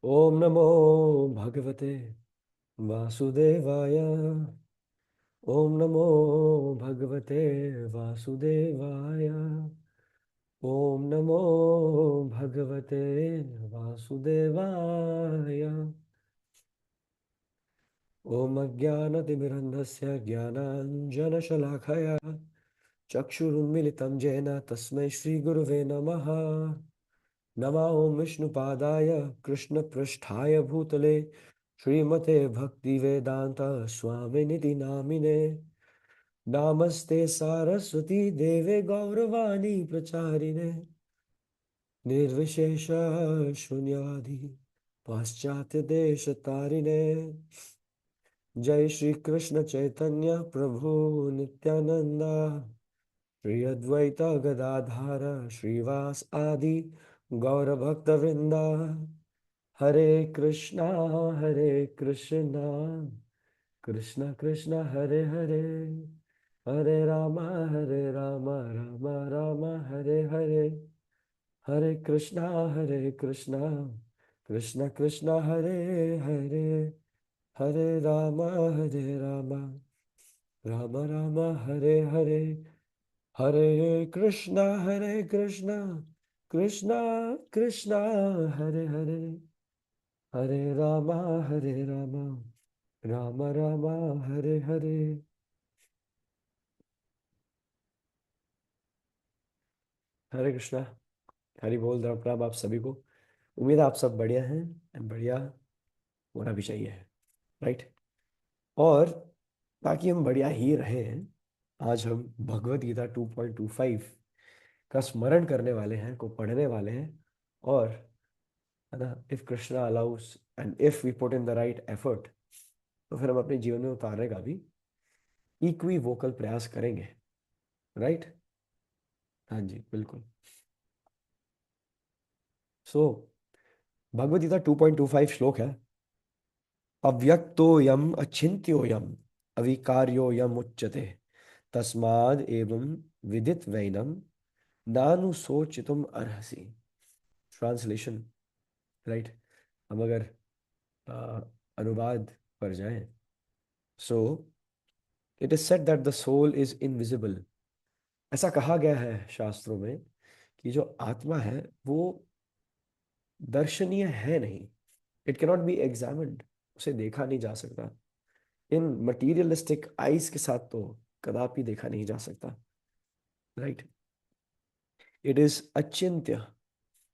ओम नमो भगवते वासुदेवाय। ओम नमो भगवते वासुदेवाय। ओम नमो भगवते वासुदेवाय। ओम अज्ञानतिमिरन्धस्य ज्ञानाञ्जनशलाखया चक्षुरुन्मिलितं येन तस्मै श्रीगुरुवे नमः। नमः ओं विष्णुपादाय कृष्णपृष्ठाय भूतले श्रीमते भक्तिवेदांत स्वामिनिति नामिने। नमस्ते सारस्वती देवे गौरवाणी प्रचारिणे निर्विशेष शून्यवादी पाश्चात्य देश तारिणे। जय श्री कृष्ण चैतन्य प्रभु नित्यानंदा श्री अद्वैत गदाधार श्रीवास आदि गौर भक्त वृंदा। हरे कृष्णा कृष्ण कृष्ण हरे हरे, हरे राम राम राम हरे हरे। हरे कृष्णा कृष्ण कृष्ण हरे हरे, हरे राम राम राम हरे हरे। हरे कृष्णा कृष्ण कृष्ण हरे हरे, हरे राम राम राम हरे हरे। हरे कृष्णा। हरि बोल प्रणाम आप सभी को। उम्मीद है आप सब बढ़िया हैं एंड बढ़िया होना भी चाहिए, राइट। और ताकि हम बढ़िया ही रहे हैं, आज हम भगवत गीता 2.25 का स्मरण करने वाले हैं, को पढ़ने वाले हैं। और है ना, if Krishna allows and if we put in the right effort, तो फिर हम अपने जीवन में उतारने का भी इक्वी वोकल प्रयास करेंगे, राइट। हाँ जी, बिल्कुल। सो भगवद गीता 2.25 श्लोक है। अव्यक्तो यम अचिंत्यो यम अविकार्यो यम उच्यते तस्माद एवं विदित वैनम नानु सोचितुम अर्हसि। Translation, right. हम अगर अ, अनुवाद पर जाएं, so it is said that the soul is invisible. ऐसा कहा गया है शास्त्रों में कि जो आत्मा है वो दर्शनीय है नहीं। इट कैनॉट बी एग्जामिन्ड, उसे देखा नहीं जा सकता। इन मटीरियलिस्टिक आईज के साथ तो कदापि देखा नहीं जा सकता, राइट। इट इज अचिंत्य,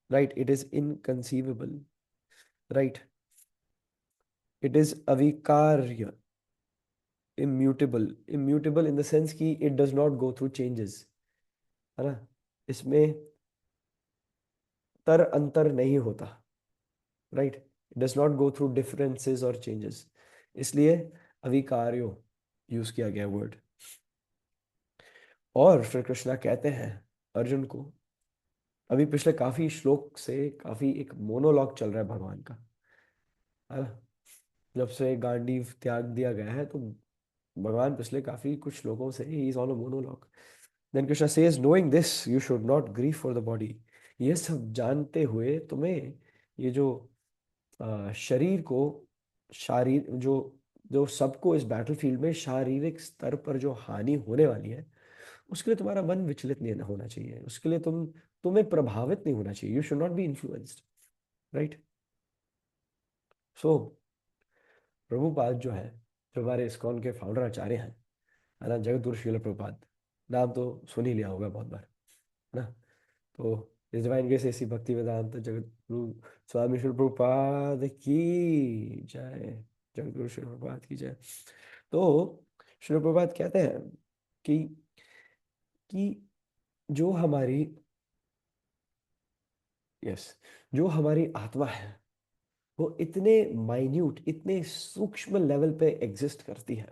right. It is inconceivable, right. It is अविकार्य, immutable. Immutable in the sense कि it does not go through changes, है ना। इसमें तर अंतर नहीं होता, right. It does not go through differences और चेंजेस, इसलिए अविकार्यो यूज किया गया वर्ड। और फिर कृष्णा कहते हैं अर्जुन को, अभी पिछले काफी श्लोक से काफी एक मोनोलॉग चल रहा है भगवान का, है ना। जब से गांडीव त्याग दिया गया है तो भगवान पिछले काफी कुछ श्लोकों से ही is on a monologue. Then Krishna says knowing this you should not grieve for the body. ये सब जानते हुए तुम्हें ये जो शरीर को, शारीर जो जो सबको इस बैटलफील्ड में शारीरिक स्तर पर जो हानि होने वाली है, उसके लिए तुम्हारा मन विचलित नहीं होना चाहिए। उसके लिए तुम्हें प्रभावित नहीं होना चाहिए। You should not be influenced, right. So Prabhupada जो है, जो हमारे इस्कॉन के फाउंडर आचार्य हैं, है ना, जगत गुरु श्रील प्रभुपाद। नाम तो सुन ही लिया होगा बहुत बार, है ना। तो इस डिवाइन ग्रेस ऐसी भक्ति वेदांत जगत गुरु स्वामी श्री प्रभुपाद की जय। जगत गुरु श्री प्रभुपाद की जय। तो श्री प्रभुपाद कहते हैं कि कि जो हमारी, यस, जो हमारी आत्मा है वो इतने माइन्यूट, इतने सूक्ष्म लेवल पे एग्जिस्ट करती है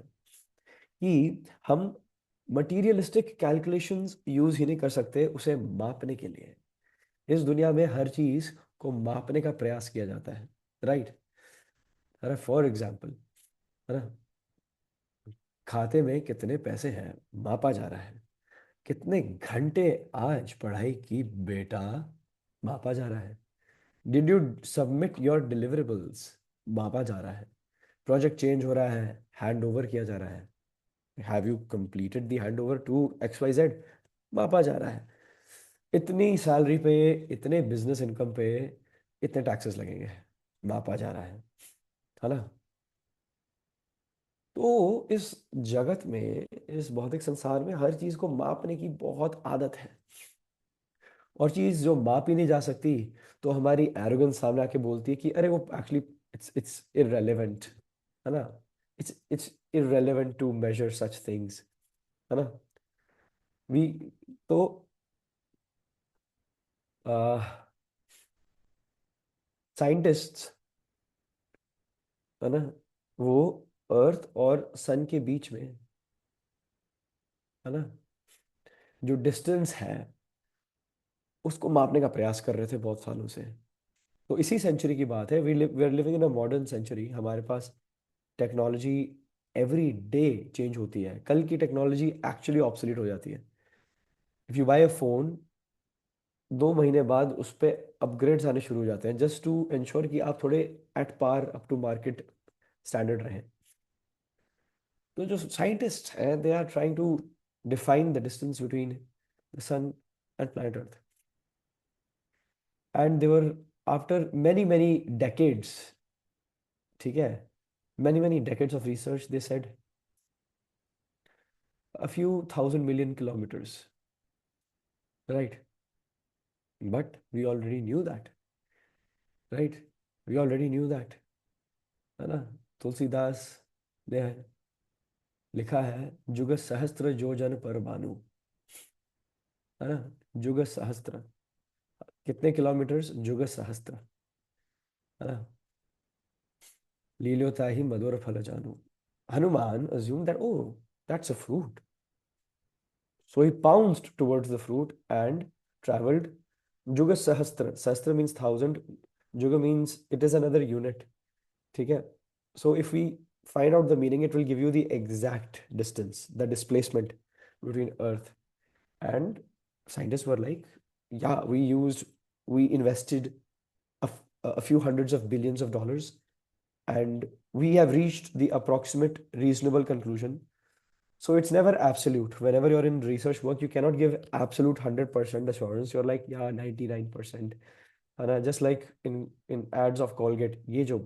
कि हम मटीरियलिस्टिक कैलकुलेशंस यूज ही नहीं कर सकते उसे मापने के लिए। इस दुनिया में हर चीज को मापने का प्रयास किया जाता है, राइट। अरे फॉर एग्जाम्पल, है ना, खाते में कितने पैसे हैं मापा जा रहा है। कितने घंटे आज पढ़ाई की बेटा मापा जा रहा है। Did you submit your deliverables, मापा जा रहा है। प्रोजेक्ट चेंज हो रहा है, हैंड ओवर किया जा रहा है। Have you completed the hand over to X Y Z, मापा जा रहा है। इतनी सैलरी पे, इतने बिजनेस इनकम पे इतने टैक्सेस लगेंगे, मापा जा रहा है ना। तो इस जगत में, इस भौतिक संसार में हर चीज को मापने की बहुत आदत है। और चीज जो माप ही नहीं जा सकती, तो हमारी एरोगेंस सामने आके बोलती है कि अरे वो एक्चुअली इट्स इट्स इररेलेवेंट, है ना। It's irrelevant to measure such things, है ना। वी तो साइंटिस्ट्स, है ना, वो अर्थ और सन के बीच में, है ना, जो डिस्टेंस है उसको मापने का प्रयास कर रहे थे बहुत सालों से। तो इसी सेंचुरी की बात है, we are living in a modern century. हमारे पास टेक्नोलॉजी एवरी डे चेंज होती है। कल की टेक्नोलॉजी एक्चुअली ऑब्सोलीट हो जाती है। If you buy a phone, 2 महीने बाद उस पर अपग्रेड्स आने शुरू हो जाते हैं, जस्ट टू इंश्योर कि आप थोड़े at par, up to market standard रहें। तो जो साइंटिस्ट हैं, they are trying to define the distance between the sun and planet earth, and they were after many many decades, ठीक है, many many decades of research, they said a few thousand million kilometers, right? But we already knew that, right? We already knew that, है ना। तुलसीदास ने लिखा है, जुग सहस्त्र जो जन पर भानु, है ना। जुग सहस्त्र, कितने किलोमीटर्स, जुग सहस्त्र, है ना। लील्योता ही मधुर फल जानू। Hanuman assumed that, oh, that's a fruit. So he pounced towards the fruit and traveled. Juga Sahastra. Sahastra means thousand. Juga means it is another unit. ठीक है. So if we find out the meaning, it will give you the exact distance, the displacement between Earth. And scientists were like, yeah, we invested a few hundreds of billions of dollars, and we have reached the approximate reasonable conclusion. So it's never absolute. Whenever you're in research work, you cannot give absolute 100% assurance. You're like, yeah, 99%. And just like in ads of Colgate, ये जो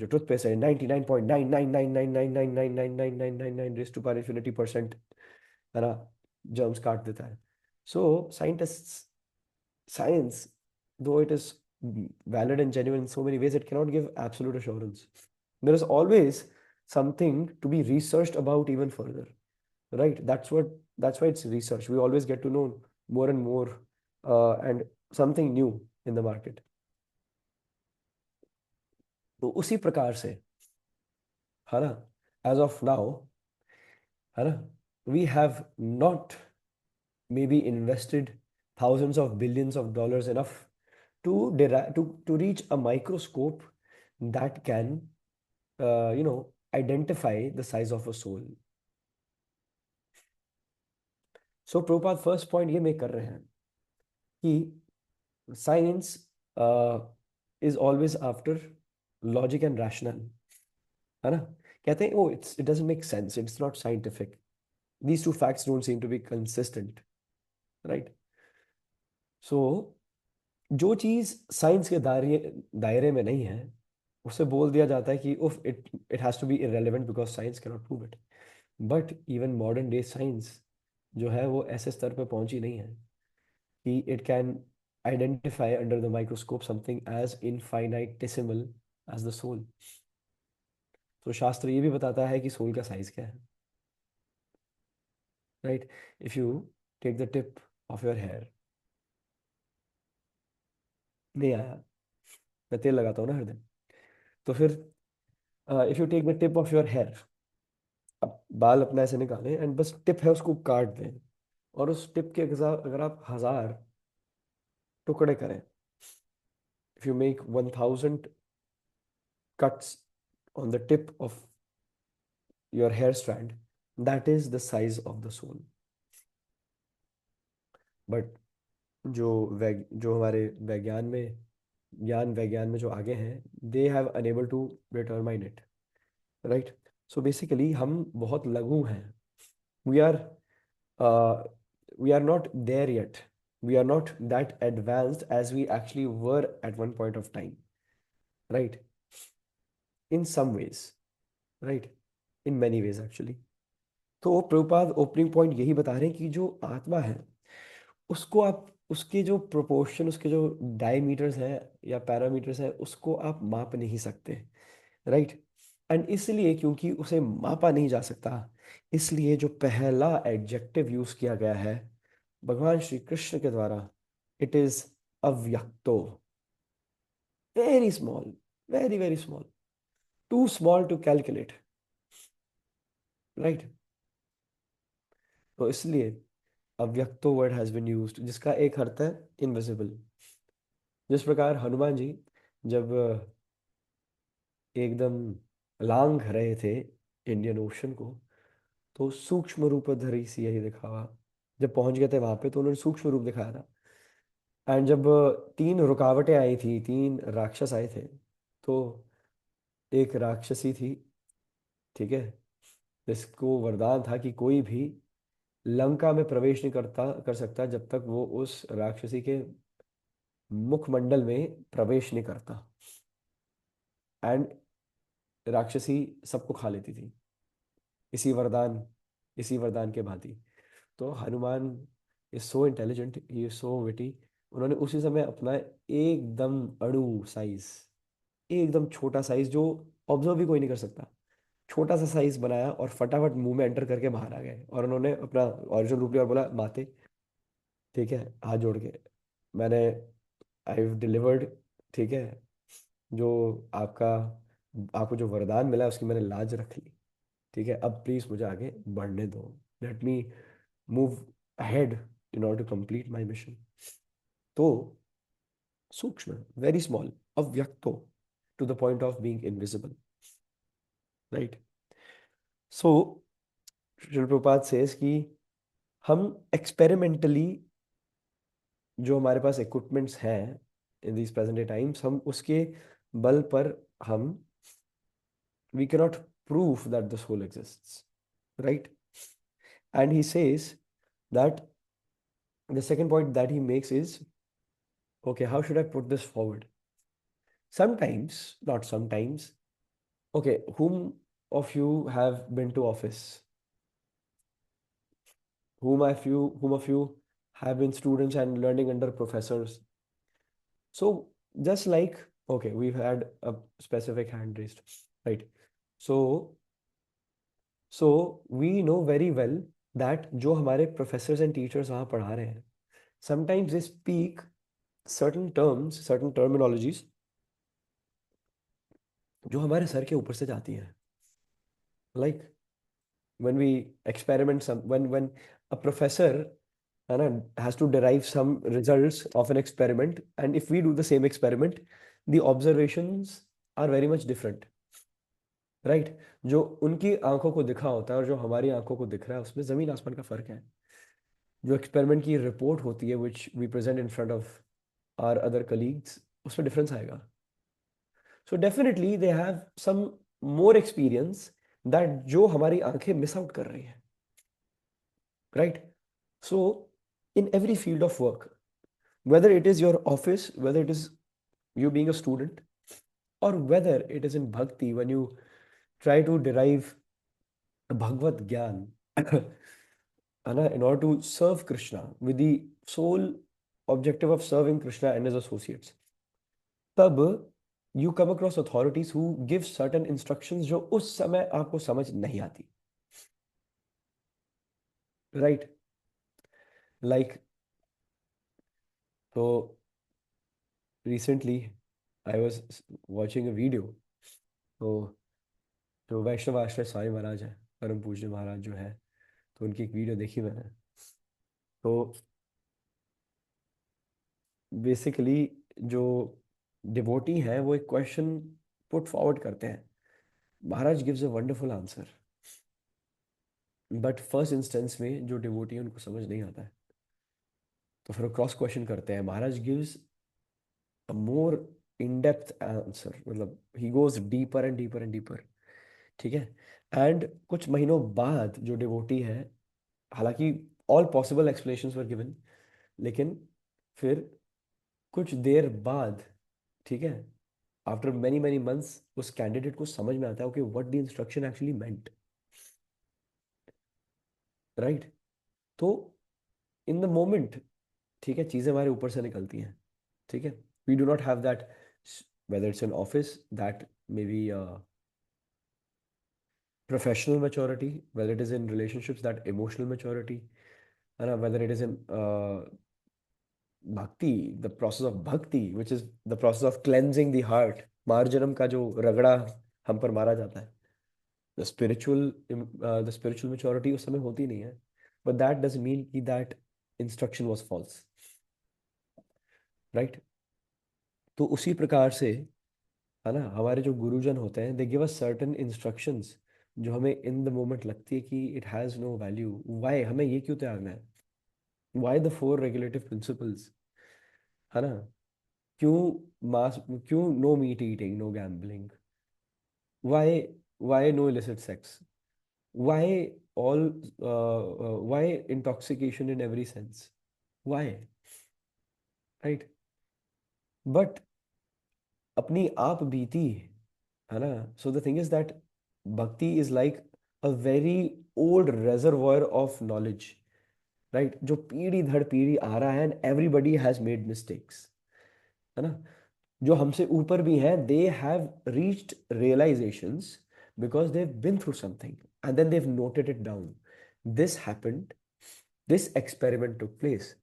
toothpaste है 99.99999999999 raise to power infinity% है ना, germs काट देता है। सो scientists, science, though it is valid and genuine in so many ways, it cannot give absolute assurance. There is always something to be researched about even further, right? That's why it's research. We always get to know more and more, and something new in the market. तो उसी प्रकार से, है ना, as of now, है ना, we have not maybe invested thousands of billions of dollars enough to reach a microscope that can identify the size of a soul. So Prabhupada first point ये make कर रहे हैं कि science is always after logic and rational, है ना। कहते हैं, oh, it doesn't make sense, it's not scientific, these two facts don't seem to be consistent, right? So जो चीज साइंस के दायरे दायरे में नहीं है, उसे बोल दिया जाता है कि उफ, it has to be irrelevant because science cannot prove it. But even modern day science जो है वो ऐसे स्तर पे पहुंची नहीं है कि it can identify under the microscope something as infinitesimal as the soul. तो शास्त्र ये भी बताता है कि सोल का साइज क्या है, right. If you take the tip of your hair, नहीं आया, मैं तेल लगाता हूँ ना हर दिन, तो फिर if you take the tip of your hair, अब बाल अपना ऐसे निकालें एंड बस टिप है उसको काट दें, और उस टिप के अगर आप 1000 टुकड़े करें, if you make 1000 cuts on the tip of your hair strand, that is the size of the soul. But जो हमारे विज्ञान में ज्ञान वैज्ञान में जो आगे हैं, they have unable to determine it, right. So basically हम बहुत लघु हैं, we are we are not there yet, we are not that advanced as we actually were at one point of time, right, in some ways, right, in many ways actually. तो Prabhupada opening point यही बता रहे हैं कि जो आत्मा है उसको आप, उसके जो प्रोपोर्शन, उसके जो डायमीटर्स हैं या पैरामीटर्स हैं, उसको आप माप नहीं सकते, राइट। एंड इसलिए क्योंकि उसे मापा नहीं जा सकता, इसलिए जो पहला एडजेक्टिव यूज किया गया है भगवान श्री कृष्ण के द्वारा, इट इज अव्यक्तो, very small, very very small, too small to calculate, right. तो इसलिए अव्यक्तो वर्ड हैज बीन यूज्ड, जिसका एक अर्थ है इनविजिबल। जिस प्रकार हनुमान जी जब एकदम लांघ रहे थे इंडियन ओशन को, तो सूक्ष्म रूप धरी सी यही दिखावा, जब पहुंच गए थे वहां पे तो उन्होंने सूक्ष्म रूप दिखाया था। एंड जब तीन रुकावटें आई थी, तीन राक्षस आए थे, तो एक राक्षसी थी, ठीक है, जिसको वरदान था कि कोई भी लंका में प्रवेश नहीं कर सकता जब तक वो उस राक्षसी के मुखमंडल में प्रवेश नहीं करता। एंड राक्षसी सबको खा लेती थी, इसी वरदान, इसी वरदान के भांति। तो Hanuman is so intelligent, he is so witty, उन्होंने उसी समय अपना एकदम अणु साइज, एकदम छोटा साइज जो ऑब्जर्व भी कोई नहीं कर सकता, छोटा सा साइज बनाया और फटाफट मुंह में एंटर करके बाहर आ गए। और उन्होंने अपना ओरिजिनल रूप लिया और बोला, माते, ठीक है, हाथ जोड़ के, मैंने, आई हैव डिलीवर्ड, ठीक है, जो आपका, आपको जो वरदान मिला है उसकी मैंने लाज रख ली, ठीक है, अब प्लीज मुझे आगे बढ़ने दो, let me move ahead in order to complete my mission. तो सूक्ष्म, वेरी स्मॉल, अव्यक्तो, to the point of being invisible, right. So Srila Prabhupada says कि हम एक्सपेरिमेंटली जो हमारे पास इक्विपमेंट्स हैं in these present day times, हम उसके बल पर हम, we cannot prove that the soul exists, right? And he says that the second point that he makes is, okay, how should I put this forward? Sometimes, not sometimes, okay, whom of you have been to office? Whom of you have been students and learning under professors? So just like, okay, we've had a specific hand raised, right? So so we know very well that जो हमारे professors and teachers वहाँ पढ़ा रहे हैं, sometimes they speak certain terms, certain terminologies जो हमारे sir के ऊपर से जाती हैं, like when we experiment some, when a professor है ना has to derive some results of an experiment, and if we do the same experiment, the observations are very much different, right? जो उनकी आंखों को दिखा होता है और जो हमारी आंखों को दिख रहा है, उसमें जमीन आसमान का फर्क है। जो एक्सपेरिमेंट की रिपोर्ट होती है which we present in front of our other colleagues, उसमें डिफरेंस आएगा। So definitely they have some more experience that जो हमारी आंखें मिस आउट कर रही हैं, right. So in every field of work, whether it is your office, whether it is you being a student, or whether it is in bhakti when you try to derive bhagavad gyan in order to serve Krishna with the sole objective of serving Krishna and his associates, तब you come across authorities who give certain instructions जो उस समय आपको समझ नहीं आती, right? Like, so recently I was watching a video, तो जो वैष्णव आश्रय स्वामी महाराज है, परम पूज्य महाराज जो है, तो उनकी एक वीडियो देखी मैंने। तो बेसिकली जो डिवोटी है वो एक क्वेश्चन पुट फॉरवर्ड करते हैं, Maharaj gives a wonderful answer, but first instance में जो डिवोटी है उनको समझ नहीं आता है, तो फिर वो क्रॉस क्वेश्चन करते हैं, Maharaj gives a more in depth answer, मतलब ही goes deeper and deeper and deeper. ठीक है। एंड कुछ महीनों बाद जो डिवोटी है, हालांकि all possible explanations were given, लेकिन फिर कुछ देर बाद, ठीक है, आफ्टर मैनी मैनी मंथ्स उस कैंडिडेट को समझ में आता है okay what the instruction actually meant, right. तो इन द मोमेंट, ठीक है, चीजें हमारे ऊपर से निकलती हैं। ठीक है। We do not have that, whether it's in office, that maybe professional maturity, whether it is in relationships, that emotional maturity, and whether it is in bhakti, the process of bhakti, which is the process of cleansing the heart, marjanam का जो रगड़ा हम पर मारा जाता है, the spiritual maturity उस समय होती नहीं है, but that doesn't mean कि that instruction was false, right? तो उसी प्रकार से, है ना, हमारे जो गुरुजन होते हैं, they give us certain instructions जो हमें इन द मोमेंट लगती है कि it has no value, why हमें ये क्यों त्यागना है, why the four regulative principles, है ना, क्यों मास, क्यों no meat eating, no gambling, why, why no illicit sex, why all, why intoxication in every sense, why, right. But अपनी आप बीती, है ना, so the thing is that bhakti is like a very old reservoir of knowledge, right, जो पीढ़ी दर पीढ़ी आ रहा है, and everybody has made mistakes, है ना, जो हमसे ऊपर भी हैं, they have reached realisations because they have been through something and then they have noted it down, this happened, this experiment took place,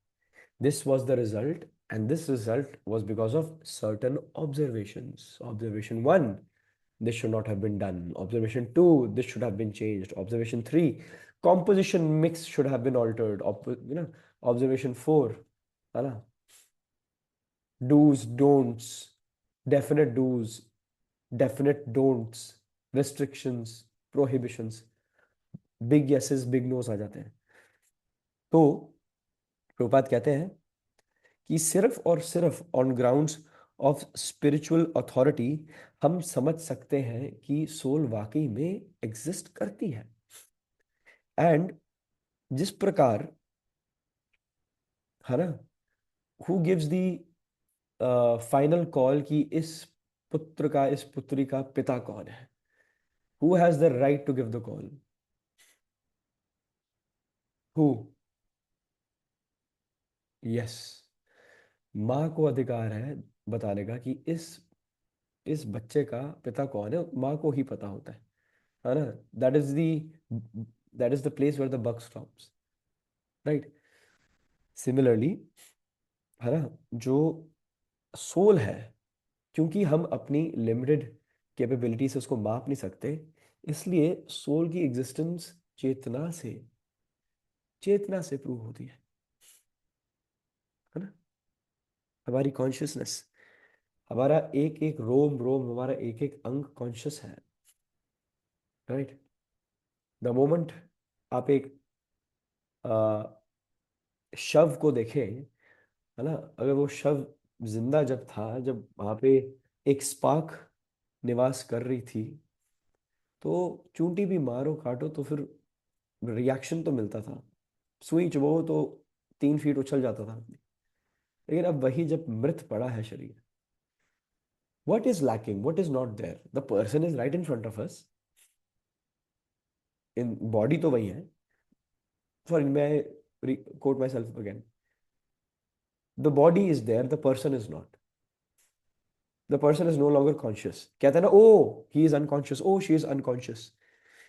this was the result, and this result was because of certain observations. Observation 1, this should not have been done. Observation 2, this should have been changed. Observation 3, composition mix should have been altered. Observation 4, है ना, do's, don'ts, definite do's, definite don'ts, restrictions, prohibitions, big yeses, big no's आ जाते हैं। तो प्रभुपाद कहते हैं कि सिर्फ और सिर्फ on grounds of spiritual authority हम समझ सकते हैं कि सोल वाकई में एग्जिस्ट करती है। एंड जिस प्रकार, है ना, who gives the final call कि इस पुत्र का, इस पुत्री का पिता कौन है, who has the right to give the call, who, yes, माँ को अधिकार है बताने का कि इस बच्चे का पिता कौन है, माँ को ही पता होता है ना, that is the, that is the place where the buck stops, right. Similarly, है ना, जो सोल है, क्योंकि हम अपनी लिमिटेड कैपेबिलिटी से उसको माप नहीं सकते, इसलिए सोल की एग्जिस्टेंस चेतना से प्रूव होती है ना, हमारी कॉन्शियसनेस, हमारा एक एक रोम रोम, हमारा एक एक अंग कॉन्शियस है, राइट। द मोमेंट आप एक शव को देखें, है ना, अगर वो शव जिंदा जब था, जब वहां पे एक स्पार्क निवास कर रही थी, तो चूंटी भी मारो काटो तो फिर रिएक्शन तो मिलता था, सुई चुभो तो 3 फीट उछल जाता था, लेकिन अब वही जब मृत पड़ा है शरीर, what is lacking, what is not there, the person is right in front of us, in body तो वही है, सॉरी मैं quote myself again, the body is there, the person is not, the person is no longer conscious, कहते हैं ना, oh he is unconscious, oh she is unconscious,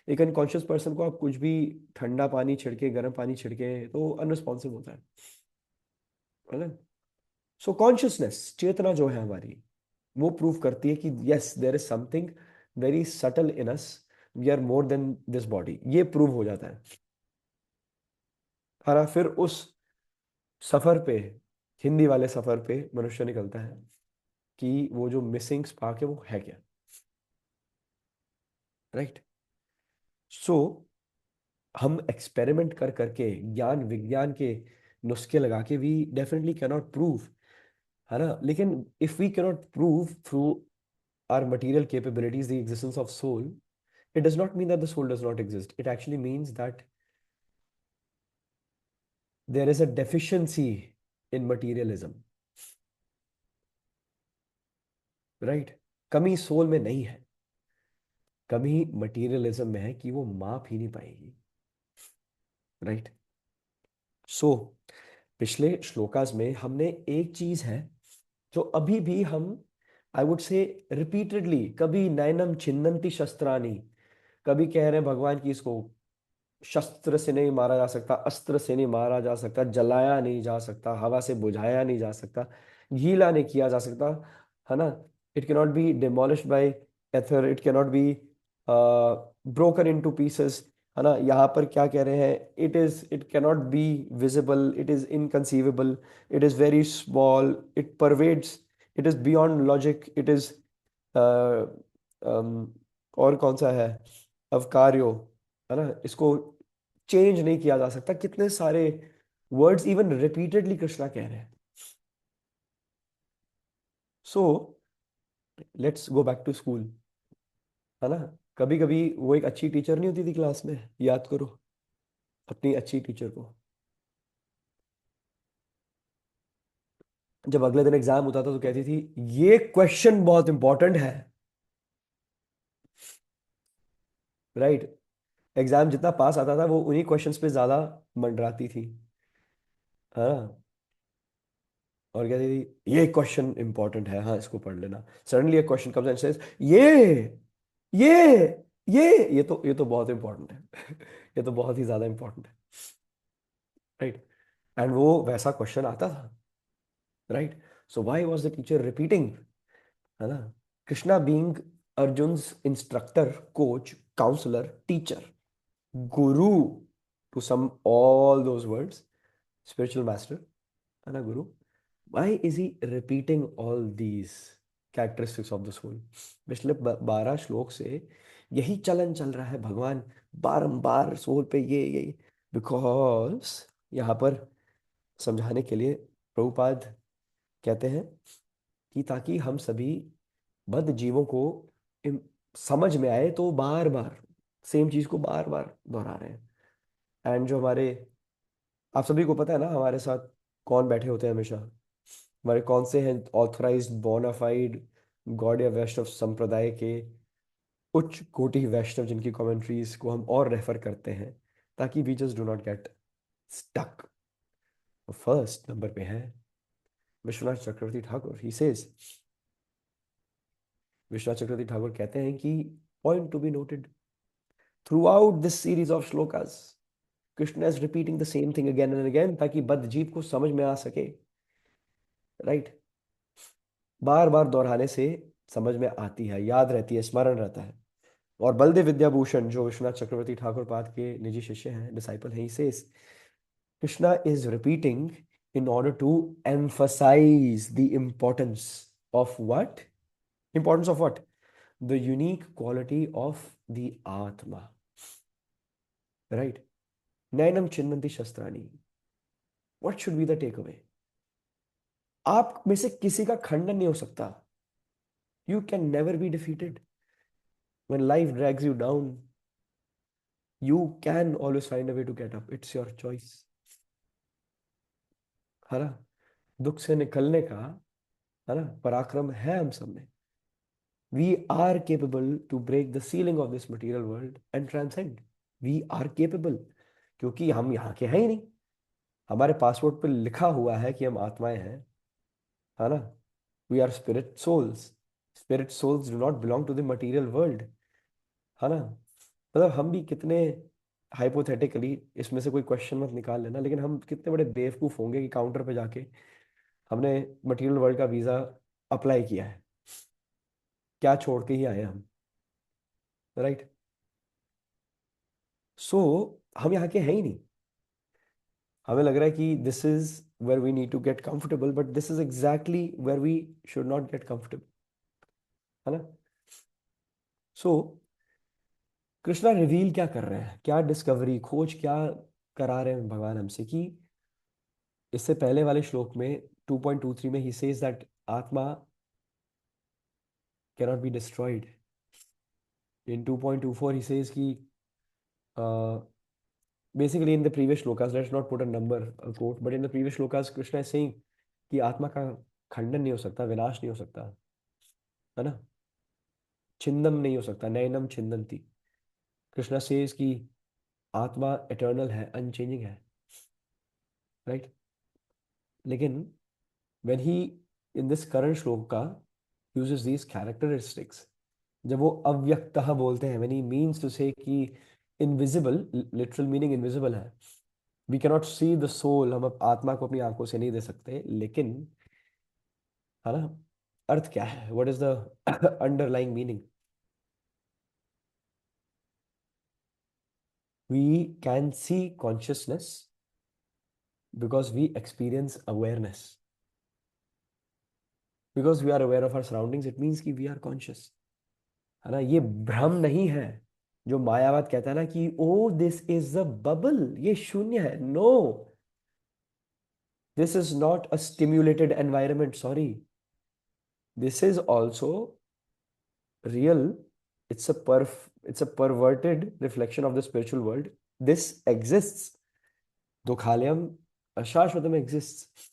एक unconscious person को आप कुछ भी ठंडा पानी छिड़के, गर्म पानी छिड़के, तो अनरिस्पॉन्सिव होता है ना। सो कॉन्शियसनेस, चेतना जो है हमारी, वो प्रूव करती है कि yes there is something very subtle in us, we are more than this body, ये प्रूव हो जाता है ना। फिर उस सफर पे, हिंदी वाले सफर पे मनुष्य निकलता है कि वो जो मिसिंग स्पार्क है वो है क्या, राइट। सो हम एक्सपेरिमेंट कर करके, ज्ञान विज्ञान के नुस्खे लगा के, वी डेफिनेटली कैन नॉट प्रूव है ना। लेकिन if we cannot prove through our material capabilities the existence of soul, it does not mean that the soul does not exist. It actually means that there is a deficiency in materialism, right? कमी soul में नहीं है, कमी materialism में है कि वो माप ही नहीं पाएगी, राइट। सो पिछले श्लोकास में हमने एक चीज है जो अभी भी हम, आई वुड से रिपीटेडली, कभी नैनम छिन्नन्ति शस्त्राणि, कभी कह रहे हैं भगवान की इसको शस्त्र से नहीं मारा जा सकता, अस्त्र से नहीं मारा जा सकता, जलाया नहीं जा सकता, हवा से बुझाया नहीं जा सकता, गीला नहीं किया जा सकता, है ना। It can not be demolished by ether, it can not be broken into pieces, है ना। यहाँ पर क्या कह रहे हैं, it can not be visible, it is inconceivable, it is very small, it pervades, it is beyond logic, it is और कौन सा है, अवकार्यो, है ना। इसको चेंज नहीं किया जा सकता, कितने सारे वर्ड्स इवन रिपीटेडली कृष्णा कह रहे हैं। So let's go back to school, है ना। कभी कभी वो एक अच्छी टीचर नहीं होती थी क्लास में, याद करो अपनी अच्छी टीचर को। जब अगले दिन एग्जाम होता था तो कहती थी ये क्वेश्चन बहुत इंपॉर्टेंट है, राइट। एग्जाम जितना पास आता था वो उन्हीं क्वेश्चंस पे ज्यादा मंडराती थी, है ना। और कहती थी ये क्वेश्चन इंपॉर्टेंट है, हाँ इसको पढ़ लेना। सडनली एक क्वेश्चन कम्स एंड सेज ये ये तो बहुत इंपॉर्टेंट है ये तो बहुत ही ज्यादा इंपॉर्टेंट है, राइट। एंड वो वैसा क्वेश्चन आता था, right. So why was the teacher repeating, है ना। Krishna being Arjun's instructor, coach, counsellor, teacher, guru to some all those words, spiritual master, है ना, guru, why is he repeating all these characteristics of the soul? पिछले 12 श्लोक से यही चलन चल रहा है, भगवान बारंबार सोल पे ये बिकॉज यहाँ पर समझाने के लिए प्रभुपाद कहते हैं कि ताकि हम सभी बद्ध जीवों को समझ में आए, तो बार बार सेम चीज को बार बार दोहरा रहे हैं। एंड जो हमारे, आप सभी को पता है ना हमारे साथ कौन बैठे होते हैं हमेशा, हमारे कौन से हैं ऑथराइज्ड बोनाफाइड गौड़ीय वैष्णव संप्रदाय के उच्च कोटि वैष्णव, जिनकी कमेंट्रीज को हम और रेफर करते हैं ताकि we just do not get stuck. First number पे है विश्वनाथ चक्रवर्ती ठाकुर। ही सेज, विश्वनाथ चक्रवर्ती ठाकुर कहते हैं कि point to be noted throughout this series of shlokas, Krishna is repeating the same thing again and again ताकि बद्ध जीव को समझ में आ सके, राइट। बार बार दोहराने से समझ में आती है, याद रहती है, स्मरण रहता है। और बलदेव विद्याभूषण जो विश्वनाथ चक्रवर्ती ठाकुर पाद के निजी शिष्य हैं, डिसाइपल हैं, he says Krishna is repeating in order to emphasize the importance of what, the unique quality of the atma, right? Nainam chinnanti shastrani, what should be the takeaway? आप में से किसी का खंडन नहीं हो सकता, you can never be defeated. When life drags you down, you can always find a way to get up. It's your choice, है ना। दुख से निकलने का, है ना, पराक्रम है हम सब में। We are capable to break the ceiling of this material world and transcend. We are capable, क्योंकि हम यहाँ के हैं ही नहीं। हमारे पासपोर्ट पे लिखा हुआ है कि हम आत्माएं हैं, है ना। We are spirit souls, spirit souls do not belong to the material world, है ना। मतलब हम भी कितने हाइपोथेटिकली, इसमें से कोई क्वेश्चन मत निकाल लेना, लेकिन हम कितने बड़े बेवकूफ होंगे कि काउंटर पे जाके हमने मटेरियल वर्ल्ड का वीजा अप्लाई किया है, क्या छोड़ के ही आए हम, राइट। सो हम यहाँ के हैं ही नहीं। हमें लग रहा है कि this is where we need to get comfortable, but this is exactly where we should not get comfortable, है ना। सो कृष्णा रिवील क्या कर रहे हैं, क्या डिस्कवरी, खोज क्या करा रहे हैं भगवान हमसे, कि इससे पहले वाले श्लोक में 2.23 में he says that आत्मा cannot be destroyed. In 2.24 he says कि uh, basically in the previous shlokas, let's not put a number, a quote, but in the previous shlokas Krishna is saying कि आत्मा का खंडन नहीं हो सकता, विनाश नहीं हो सकता, है ना, छिंदम नहीं हो सकता, नयनम छिंदंती। कृष्णा सेज कि आत्मा एटर्नल है, अनचेंजिंग है, राइट। लेकिन when he in this current shloka uses these characteristics, जब वो अव्यक्तः बोलते हैं, when he means to say कि invisible, literal meaning invisible है, we cannot see the soul, हम आत्मा को अपनी आंखों से नहीं दे सकते, लेकिन है ना, अर्थ क्या है, what is the underlying meaning? We can see consciousness because we experience awareness. Because we are aware of our surroundings, it means कि we are conscious, है ना। ये भ्रम नहीं है जो मायावाद कहता है ना कि oh this is a bubble, ये शून्य है। No, this is not a stimulated environment, sorry, this is also real. It's a perverted reflection of the spiritual world. This exists, दुखालयम अशाश्वतम एग्जिस्ट्स,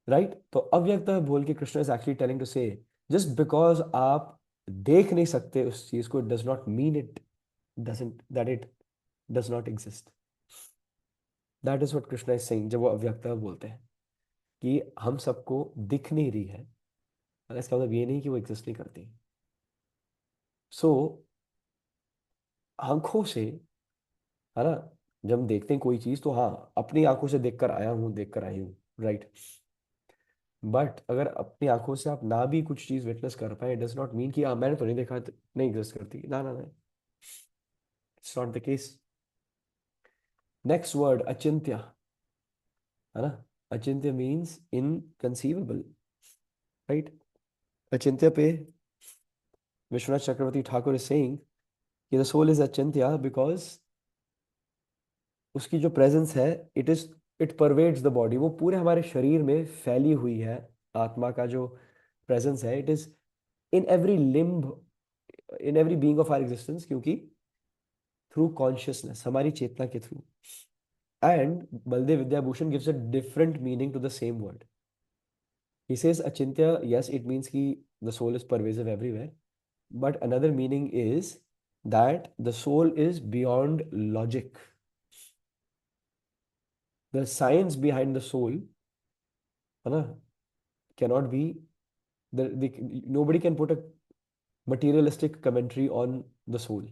राइट। तो अव्यक्त बोल के Krishna is actually telling to say just because आप देख नहीं सकते उस चीज को, does not mean it doesn't that it does not exist. That is what Krishna is saying जब वो अव्यक्त बोलते हैं कि हम सबको दिख नहीं रही है, और इसका मतलब ये नहीं कि वो एग्जिस्ट नहीं करती। सो आंखों से, है ना, जब हम देखते हैं कोई चीज तो हाँ, अपनी आंखों से देखकर आया हूँ, देखकर आई हूँ, राइट। बट अगर अपनी आंखों से आप ना भी कुछ चीज विटनेस कर पाए, डज नॉट मीन कि हाँ मैंने तो नहीं देखा, तो नहीं एग्जिस्ट करती, ना ना ना, it's not the case. Next word अचिंत्य, है ना। अचिंत्य मीन्स इनकंसीवेबल, राइट। अचिंत्य पे विश्वनाथ चक्रवर्ती ठाकुर इज सेइंग कि द सोल इज अचिंत्य बिकॉज उसकी जो प्रेजेंस है, इट परवेड्स द बॉडी, वो पूरे हमारे शरीर में फैली हुई है। आत्मा का जो प्रेजेंस है, it is in every limb, in every being of our existence, क्योंकि थ्रू कॉन्शियसनेस, हमारी चेतना के through. And Baladev Vidyabhushan gives a different meaning to the same word. He says अचिंत्य, यस इट मीन्स कि the soul is pervasive everywhere, but another meaning is that the soul is beyond logic. The science behind the soul, है ना, cannot be, nobody can put a materialistic commentary on the soul.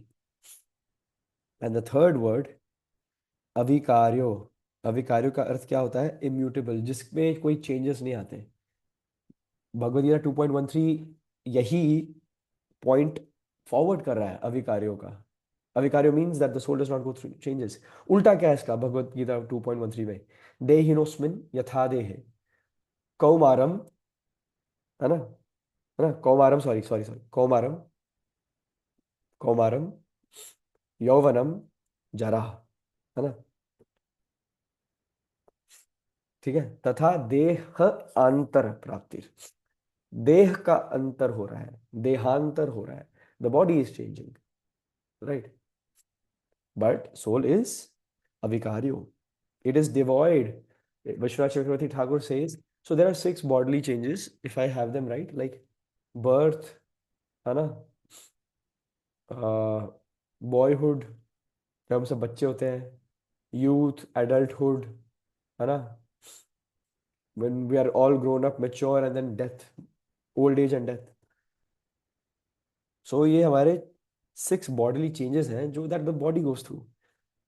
And the third word अविकार्यो, अविकार्यो का अर्थ क्या होता है, immutable, जिसमें कोई changes नहीं आते। भगवद गीता 2.13 यही पॉइंट फॉरवर्ड कर रहा है अविकार्यो का। अविकार्यो means that the soul does not go through changes. उल्टा क्या है इसका, भगवत गीता 2.13 में, देहिनोस्मिन यथा देहे कौमारम, है ना, कौमारम, सॉरी सॉरी सॉरी, कौमारम, कौमारम यौवनम जरा, है ना, ठीक है, तथा देह अंतर प्राप्ति, देह का अंतर हो रहा है, देहांतर हो रहा है, the body is changing, right, but soul is अविकार्यो, it is devoid. Vishwanath Chakravarti Thakur says, so there are 6 bodily changes, if I have them right, like birth, है ना, बॉयहुड, जब हम सब बच्चे होते हैं, यूथ, एडल्टहुड, है ना, when we are all grown up, mature, and then death, old age and death. So ये हमारे 6 bodily changes हैं जो that the body goes through.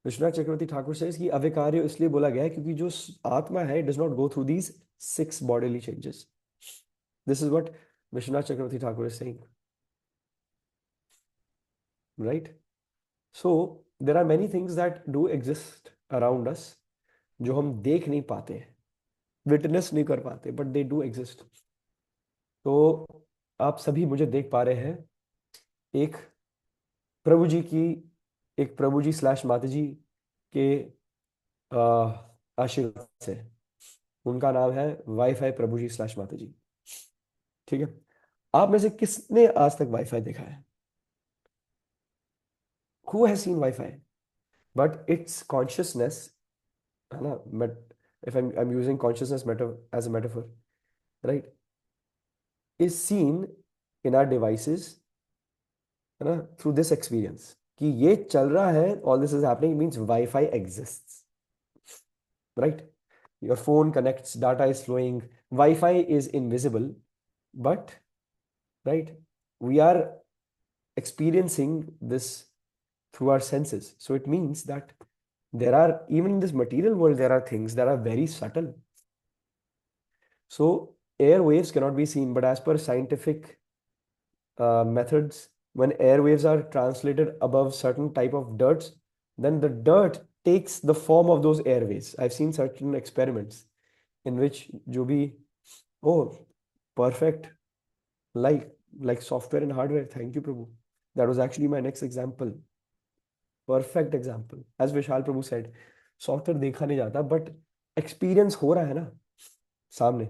Vishwanath Chakravarti Thakur से कि अविकार्य इसलिए बोला गया है क्योंकि जो आत्मा है does not go through these 6 bodily changes. This is what Vishwanath Chakravarti Thakur is saying, right? So there are many things that do exist around us जो हम देख नहीं पाते, विटनेस नहीं कर पाते, बट दे डू एग्जिस्ट। तो आप सभी मुझे देख पा रहे हैं एक प्रभु जी की, एक प्रभु जी स्लैश माता जी के आशीर्वाद से, उनका नाम है वाईफाई प्रभु जी स्लैश माता जी। ठीक है। आप में से किसने आज तक वाईफाई देखा है? Who has seen wifi? But it's consciousness, है ना, but if I am using consciousness as a metaphor, right, is seen in our devices, है ना, थ्रू दिस एक्सपीरियंस कि ये चल रहा है, all this is happening means wifi exists, right? Your phone connects, data is flowing, wifi is invisible, but right, we are experiencing this through our senses. So it means that there are, even in this material world, there are things that are very subtle. So air waves cannot be seen, but as per scientific methods, when air waves are translated above certain type of dirts, then the dirt takes the form of those airways. I've seen certain experiments in which जो भी, oh, perfect, like software and hardware. Thank you, Prabhu. That was actually my next example. Perfect example. As Vishal Prabhu said, software देखा नहीं जाता but experience हो रहा है ना सामने.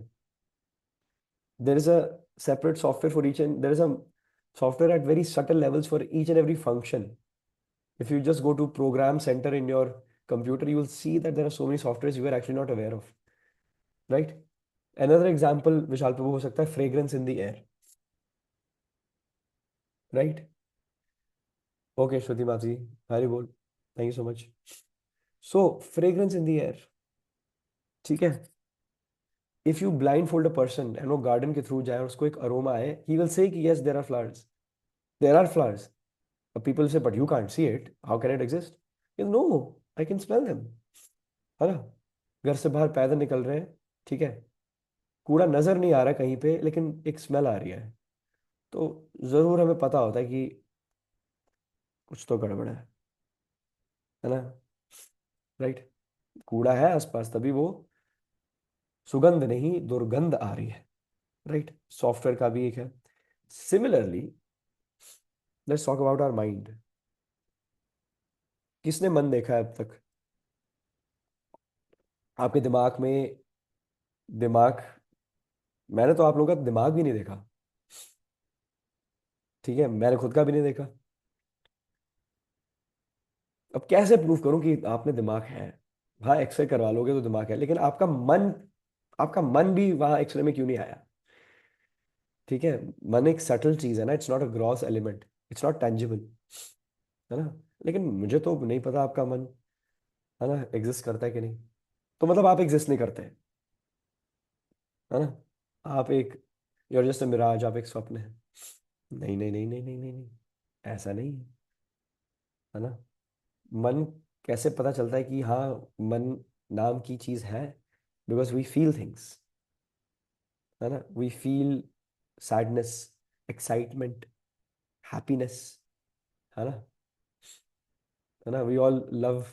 There is a separate software for each, and there is a software at very subtle levels for each and every function. If you just go to program center in your computer, you will see that there are so many softwares you are actually not aware of, right? Another example, Vishal Prabhu, हो सकता है fragrance in the air, right? Okay, Shruti Mati, Hari Bol. Thank you so much. So, fragrance in the air, ठीक है? If you blindfold a person and वो garden के through जाए और उसको एक aroma आए, he will say कि yes, there are flowers. There are flowers. But people say, but you can't see it. How can it exist? You know, no, I can smell them. है ना? घर से बाहर पैदल निकल रहे हैं, ठीक है? कूड़ा नजर नहीं आ रहा कहीं पे, लेकिन एक स्मेल आ रही है, तो जरूर हमें पता होता है कि कुछ तो गड़बड़ है ना? राइट? कूड़ा है आसपास, तभी वो सुगंध नहीं दुर्गंध आ रही है, राइट? सॉफ्टवेयर का भी एक है. Similarly, let's talk about our mind. किसने मन देखा है अब तक? आपके दिमाग में, दिमाग, मैंने तो आप लोगों का दिमाग भी नहीं देखा, ठीक है? मैंने खुद का भी नहीं देखा. अब कैसे प्रूव करूं कि आप में दिमाग है? हाँ, एक्सरे करवा लोगे तो दिमाग है, लेकिन आपका मन भी वहां एक्सरे में क्यों नहीं आया? ठीक है, मन एक सटल चीज है ना, it's not a gross element, it's not tangible, है ना? लेकिन मुझे तो नहीं पता आपका मन, है ना, एग्जिस्ट करता है कि नहीं. तो मतलब आप एग्जिस्ट नहीं करते, है ना? आप एक, you are just a mirage, आप एक स्वप्न है. नहीं नहीं नहीं नहीं नहीं नहीं नहीं, ऐसा नहीं है ना? मन कैसे पता चलता है कि हाँ, मन नाम की चीज है? बिकॉज वी फील थिंग्स, है ना? We feel sadness, excitement, happiness, है ना? है ना? We all love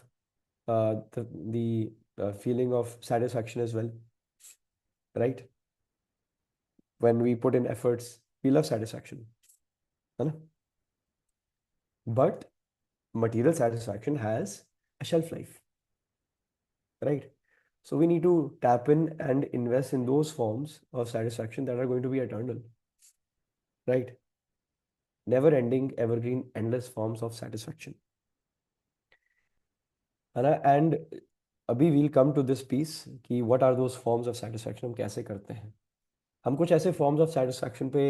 the feeling of satisfaction as well, right? When we put in efforts, we love satisfaction, है ना? But material satisfaction has a shelf life, right? So we need to tap in and invest in those forms of satisfaction that are going to be eternal, right? Never ending, evergreen, endless forms of satisfaction, है ना? And अभी we'll come to this piece कि what are those forms of satisfaction, हम कैसे करते हैं. हम कुछ ऐसे forms of satisfaction पे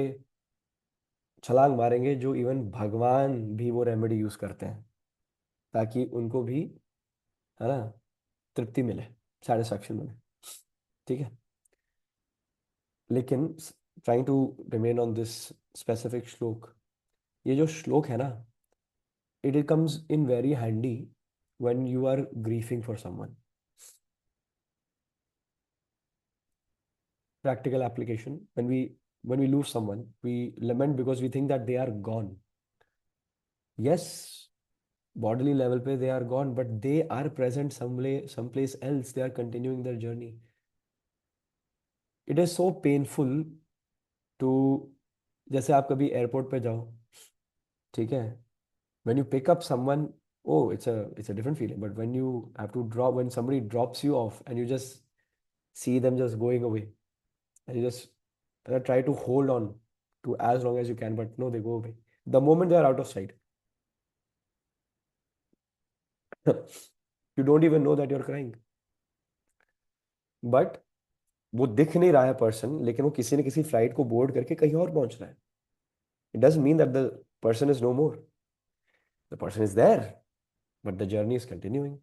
छलांग मारेंगे जो इवन भगवान भी वो रेमेडी यूज करते हैं ताकि उनको भी, है ना, तृप्ति मिले, सेटिस्फैक्शन मिले, ठीक है? लेकिन trying to remain on this specific shloka, ये जो श्लोक है ना, it comes in very handy when you are grieving for someone. Practical application, when we lose someone, we lament because we think that they are gone. Yes, bodily level पे they are gone, but they are present someplace else. They are continuing their journey. It is so painful to, जैसे आप कभी airport पे जाओ, ठीक है? when you pick up someone, oh, it's a different feeling, but when you have to drop, when somebody drops you off and you just see them just going away, and you just try to hold on to as long as you can, but no, they go away the moment they are out of sight. You don't even know that you're crying, but वो दिख नहीं रहा है person, लेकिन वो किसी न किसी फ्लाइट को बोर्ड करके कहीं और पहुंच रहा है. It doesn't mean that the person is no more. The person is there, but the journey is continuing.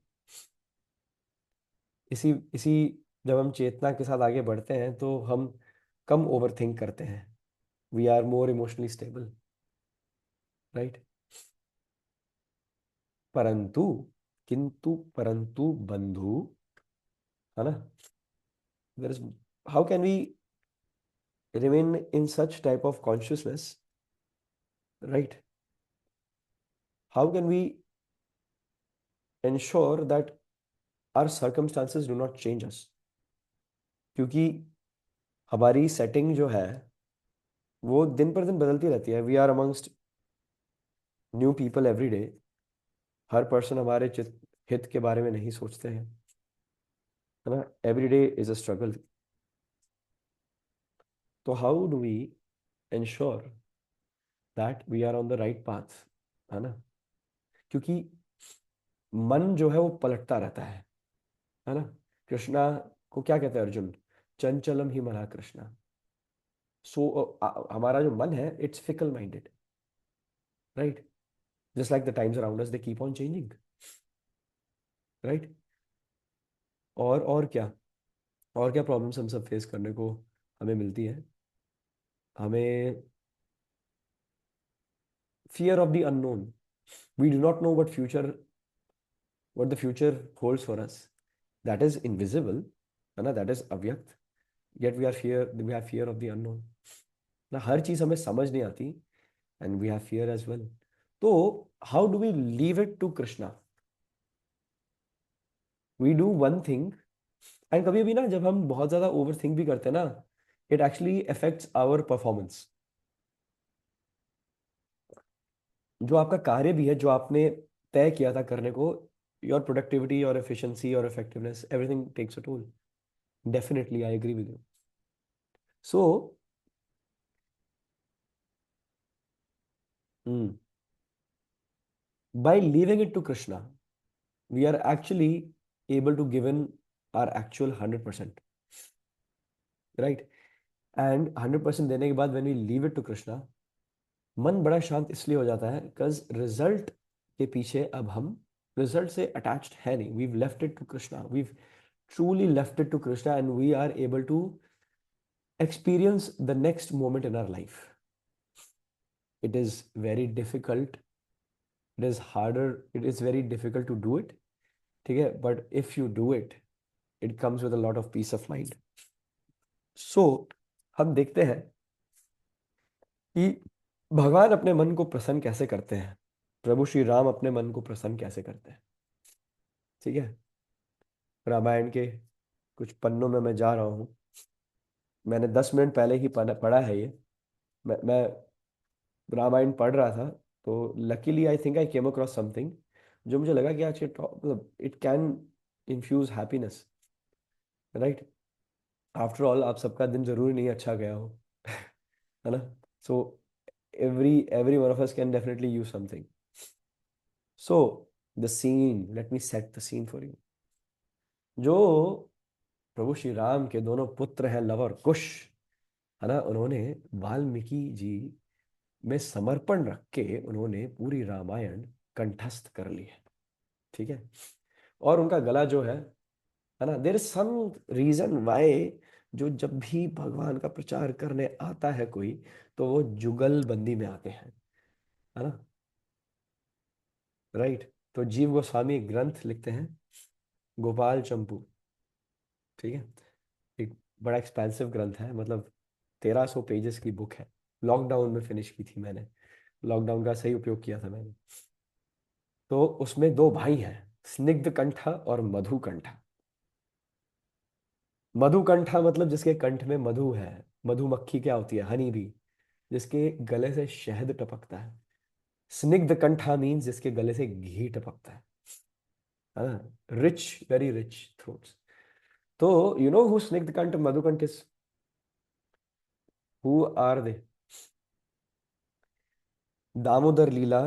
इसी इसी जब हम चेतना के साथ आगे बढ़ते हैं तो हम कम ओवर थिंक करते हैं. We are more emotionally stable, right. परंतु, किंतु परंतु बंधु, है ना, there is, how can we remain in such type of consciousness, right? How can we ensure that our circumstances do not change us? क्योंकि हमारी सेटिंग जो है वो दिन पर दिन बदलती रहती है. We are amongst new people every day. हर पर्सन हमारे चित हित के बारे में नहीं सोचते हैं, है ना. Every day is a struggle. तो how do we ensure that we are on the right path, है ना. क्योंकि मन जो है वो पलटता रहता है ना. कृष्णा को क्या कहते हैं अर्जुन? चंचलम ही मना कृष्णा. सो हमारा जो मन है, it's fickle minded, right. Just like the times around us, they keep on changing, right. और क्या, और क्या प्रॉब्लम्स हम सब फेस करने को हमें मिलती है. हमें fear of the unknown. We do not know what the future holds for us. That is invisible, है ना, दैट इज अव्यक्त. Yet we have fear of the unknown ना. हर चीज हमें समझ नहीं आती, and we have fear as well. तो how do we leave it to Krishna? We do one thing. And कभी भी ना, जब हम बहुत ज्यादा ओवर थिंक भी करते हैं ना, it actually affects our performance. जो आपका कार्य भी है, जो आपने तय किया था करने को, your productivity, your efficiency, your effectiveness, everything takes a toll. Definitely I agree with you. So by leaving it to Krishna, we are actually able to give in our actual 100%, right? And 100% देने के बाद when we leave it to Krishna, मन बड़ा शांत इसलिए हो जाता है because रिजल्ट के पीछे अब हम रिजल्ट से अटैच्ड है नहीं. we've left it to Krishna. We've truly left it to Krishna, and we are able to experience the next moment in our life. It is very difficult. It is harder. It is very difficult to do it. ठीक है, but if you do it, it comes with a lot of peace of mind. So हम देखते हैं कि भगवान अपने मन को प्रसन्न कैसे करते हैं. प्रभु श्री राम अपने मन को प्रसन्न कैसे करते हैं. ठीक है. रामायण के कुछ पन्नों में मैं जा रहा हूँ. मैंने 10 मिनट पहले ही पढ़ा है ये. मैं रामायण पढ़ रहा था, तो luckily I think I came across something जो मुझे लगा कि आज मतलब it can infuse happiness, right. After all आप सबका दिन जरूरी नहीं अच्छा गया हो, है ना. सो every one of us can definitely use something. So the scene, let me set the scene for you. जो प्रभु श्री राम के दोनों पुत्र हैं, लव और कुश, है ना, उन्होंने वाल्मीकि जी में समर्पण रख के उन्होंने पूरी रामायण कंठस्थ कर ली है. ठीक है. और उनका गला जो है ना, there is some reason why, जो जब भी भगवान का प्रचार करने आता है कोई, तो वो जुगलबंदी में आते हैं, है ना, राइट. तो जीव गोस्वामी एक ग्रंथ लिखते हैं, गोपाल चंपू. ठीक है. एक बड़ा एक्सपेंसिव ग्रंथ है, मतलब 1300 पेजेस की बुक है. लॉकडाउन में फिनिश की थी मैंने. लॉकडाउन का सही उपयोग किया था मैंने. तो उसमें दो भाई हैं, स्निग्ध कंठा और मधुकंठा. मधुकंठा मतलब जिसके कंठ में मधु है. मधुमक्खी क्या होती है? Honey bee. जिसके गले से शहद टपकता है. स्निग्ध कंठा मीन्स जिसके गले से घी टपकता है ना. Rich, very rich throats. तो यू नो हु स्निग्धकंठ मधुकंठ is, who are they? Damodar Leela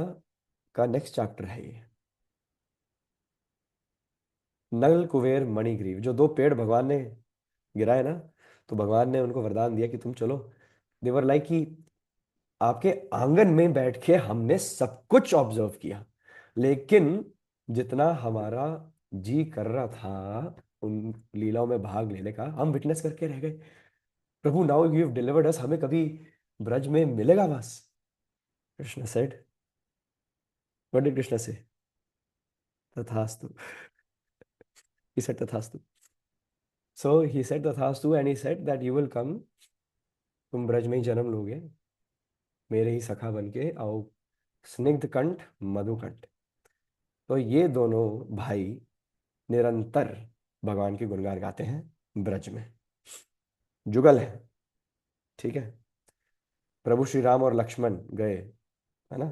का नेक्स्ट चैप्टर है ये। नल कुबेर मणिग्रीव, जो दो पेड़ भगवान ने गिराए ना, तो भगवान ने उनको वरदान दिया कि तुम चलो। देवर लाइक कि आपके आंगन में बैठ के हमने सब कुछ ऑब्जर्व किया, लेकिन जितना हमारा जी कर रहा था उन लीलाओं में भाग लेने का, हम विटनेस करके रह गए। प्रभु नाउ यू हैव डिलीवर्ड अस, हमें कभी ब्रज में मिलेगा वास? Krishna said, what did Krishna से? तथास्तु। ही सेड तथास्तु। सो ही सेड तथास्तु and he said that you will come, तुम ब्रज में ही जन्म लोगे, मेरे ही सखा बन के आओ, स्निग्ध कंठ मधुकंठ। तो ये दोनों भाई निरंतर भगवान के गुणगान गाते हैं ब्रज में, जुगल है। ठीक है। प्रभु श्री राम और लक्ष्मण गए, है ना,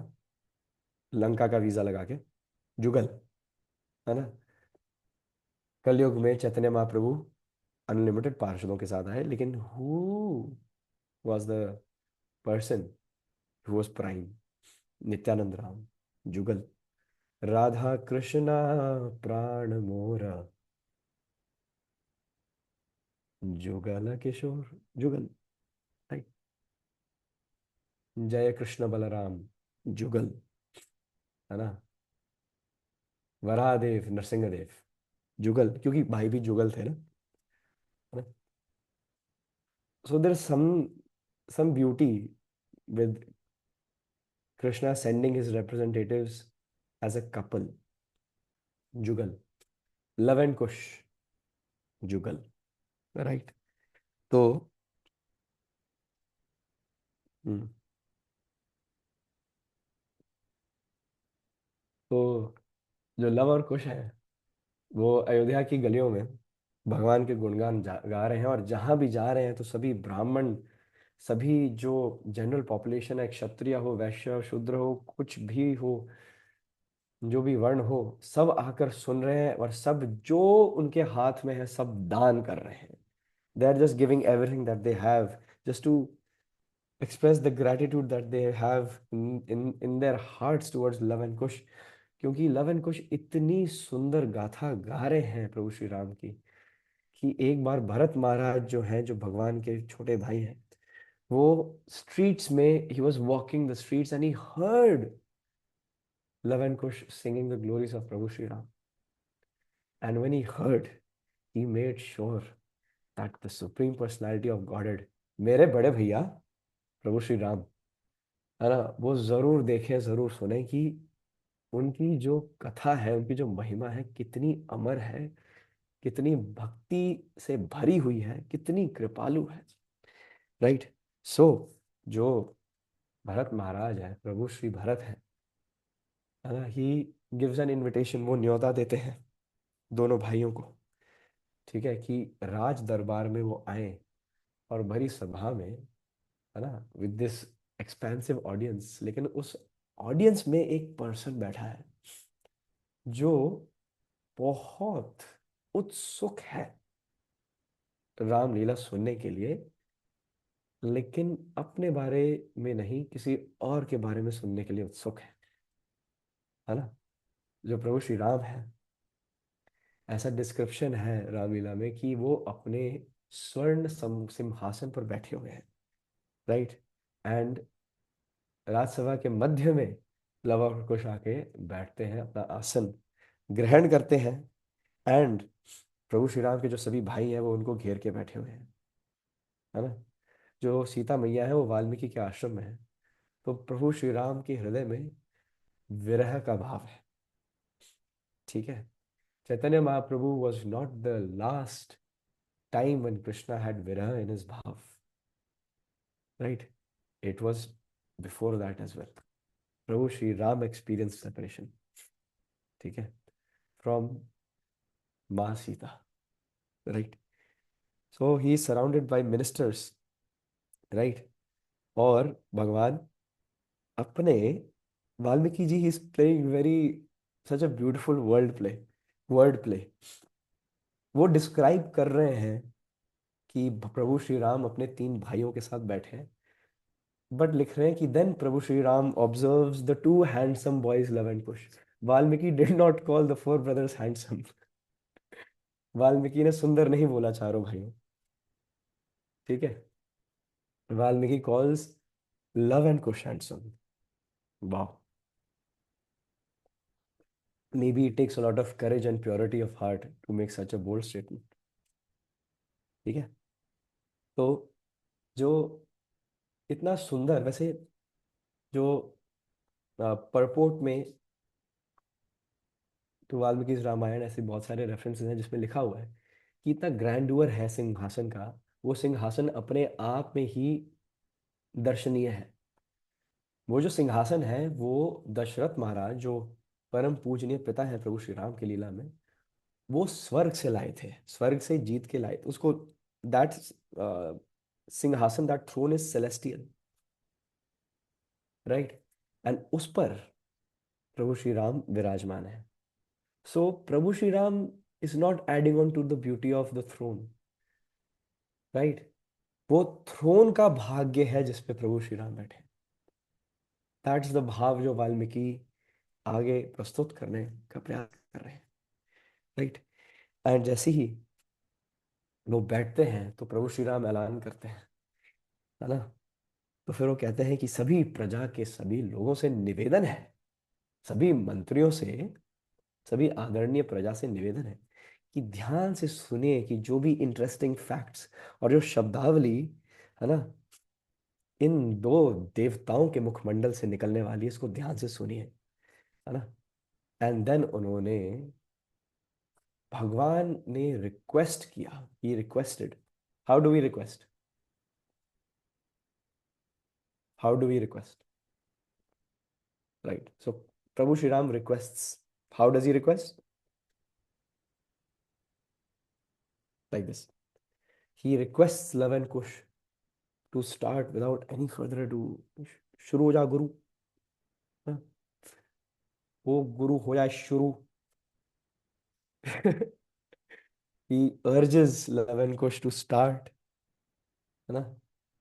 लंका का वीजा लगा के, जुगल, है ना। कलयुग में चैतन्य महाप्रभु अनलिमिटेड पार्षदों के साथ आए, लेकिन who was the person who was prime? Nityanand Ram, जुगल। राधा कृष्णा प्राण मोरा, जुगल किशोर, जुगल, राइट। जय कृष्ण बलराम, जुगल, है ना। वरादेव नरसिंहदेव, जुगल, क्योंकि भाई भी जुगल थे ना, है ना। So there some beauty with Krishna sending his representatives as a couple, jugal. Luv and Kush, jugal, right. तो हम्म, तो जो लव और कुश है, वो अयोध्या की गलियों में भगवान के गुणगान गा रहे हैं, और जहां भी जा रहे हैं तो सभी ब्राह्मण, सभी जो जनरल पॉपुलेशन है, क्षत्रिय हो, वैश्य हो, शूद्र हो, कुछ भी हो, जो भी वर्ण हो, सब आकर सुन रहे हैं, और सब जो उनके हाथ में है सब दान कर रहे हैं। They are just giving everything that they have, just to express the gratitude that they have in their hearts towards Luv and Kush. क्योंकि लव एंड कुश इतनी सुंदर गाथा गा रहे हैं प्रभु श्री राम की, कि एक बार भरत महाराज जो हैं, जो भगवान के छोटे भाई हैं, वो स्ट्रीट्स में, he was walking the streets and he heard Luv and Kush singing the glories of Prabhu Shri Ram. And when he heard, he made sure that the supreme personality of Godhead, मेरे बड़े भैया प्रभु श्री राम, है ना, वो जरूर देखें, जरूर सुने कि उनकी जो कथा है, उनकी जो महिमा है, कितनी अमर है, कितनी भक्ति से भरी हुई है, कितनी कृपालु है, राइट। सो जो भरत महाराज है, प्रभु श्री भरत है ना, ही गिव्स एन इनविटेशन, वो न्योता देते हैं दोनों भाइयों को, ठीक है, कि राज दरबार में वो आए, और भरी सभा में, है ना, विद दिस एक्सपेंसिव ऑडियंस, लेकिन उस ऑडियंस में एक पर्सन बैठा है जो बहुत उत्सुक है रामलीला सुनने के लिए, लेकिन अपने बारे में नहीं, किसी और के बारे में सुनने के लिए उत्सुक है ना। जो प्रभु श्री राम है, ऐसा डिस्क्रिप्शन है रामलीला में कि वो अपने स्वर्ण सिंहासन पर बैठे हुए हैं, राइट। एंड राजसभा के मध्य में लव कुश आके बैठते हैं, अपना आसन ग्रहण करते हैं, एंड प्रभु श्री राम के जो सभी भाई हैं वो उनको घेर के बैठे हुए हैं, है ना। जो सीता मैया है वो वाल्मीकि के आश्रम में है। तो प्रभु श्री राम के हृदय में विरह का भाव है, ठीक है। Chaitanya Mahaprabhu was not the last time when Krishna had विरह in his bhav, right? It was before that as well. Prabhu Shri Ram experienced separation, ठीक है, from माँ Sita, right? So he is surrounded by ministers, right? और भगवान अपने, Valmiki ji, he is playing very such a beautiful world play, word play, वो describe कर रहे हैं कि प्रभु श्री राम अपने तीन भाइयों के साथ बैठे हैं, बट लिख रहे हैं कि then Prabhu Shri Ram observes the two handsome boys Luv and Kush. Valmiki did not call the four brothers handsome. Valmiki ने सुंदर नहीं बोला चारों भाइयों, ठीक है। Valmiki calls Luv and Kush handsome. वाह। Maybe it takes a lot of courage and purity of heart to make such a bold statement, ठीक है। तो जो इतना सुंदर, वैसे जो परपोर्ट में टू वाल्मीकि रामायण ऐसे बहुत सारे रेफरेंसेस हैं जिसमें लिखा हुआ है कि इतना ग्रैंडुअर है सिंहासन का। वो सिंहासन अपने आप में ही दर्शनीय है। वो जो सिंहासन है वो दशरथ महाराज, जो परम पूजनीय पिता है प्रभु श्री राम की लीला में, वो स्वर्ग से लाए थे, स्वर्ग से जीत के लाए थे उसको। दैट सिंहासन, that throne is celestial, right. And उस पर प्रभु श्री राम विराजमान है। So Prabhu Shri Ram is not adding on to the beauty of the throne, right. वो थ्रोन का भाग्य है जिसपे प्रभु श्री राम बैठे। दैट्स द भाव जो वाल्मीकि आगे प्रस्तुत करने का प्रयास कर रहे हैं, राइट। एंड जैसे ही वो बैठते हैं तो प्रभु श्री राम ऐलान करते हैं, है ना। तो फिर वो कहते हैं कि सभी प्रजा के सभी लोगों से निवेदन है, सभी मंत्रियों से, सभी आदरणीय प्रजा से निवेदन है कि ध्यान से सुनिए कि जो भी इंटरेस्टिंग फैक्ट्स और जो शब्दावली, है ना, इन दो देवताओं के मुखमंडल से निकलने वाली है, इसको ध्यान से सुनिए, है ना। एंड देन उन्होंने, भगवान ने रिक्वेस्ट किया, he requested. How do we request? How do we request? Right. So Prabhu Shri Ram requests. How does he request? Like this. He requests Love and Kush to start without any further ado. शुरू हो जा गुरु, हाँ? वो गुरु हो जाए शुरू। He urges Love and Kush to start, है ना।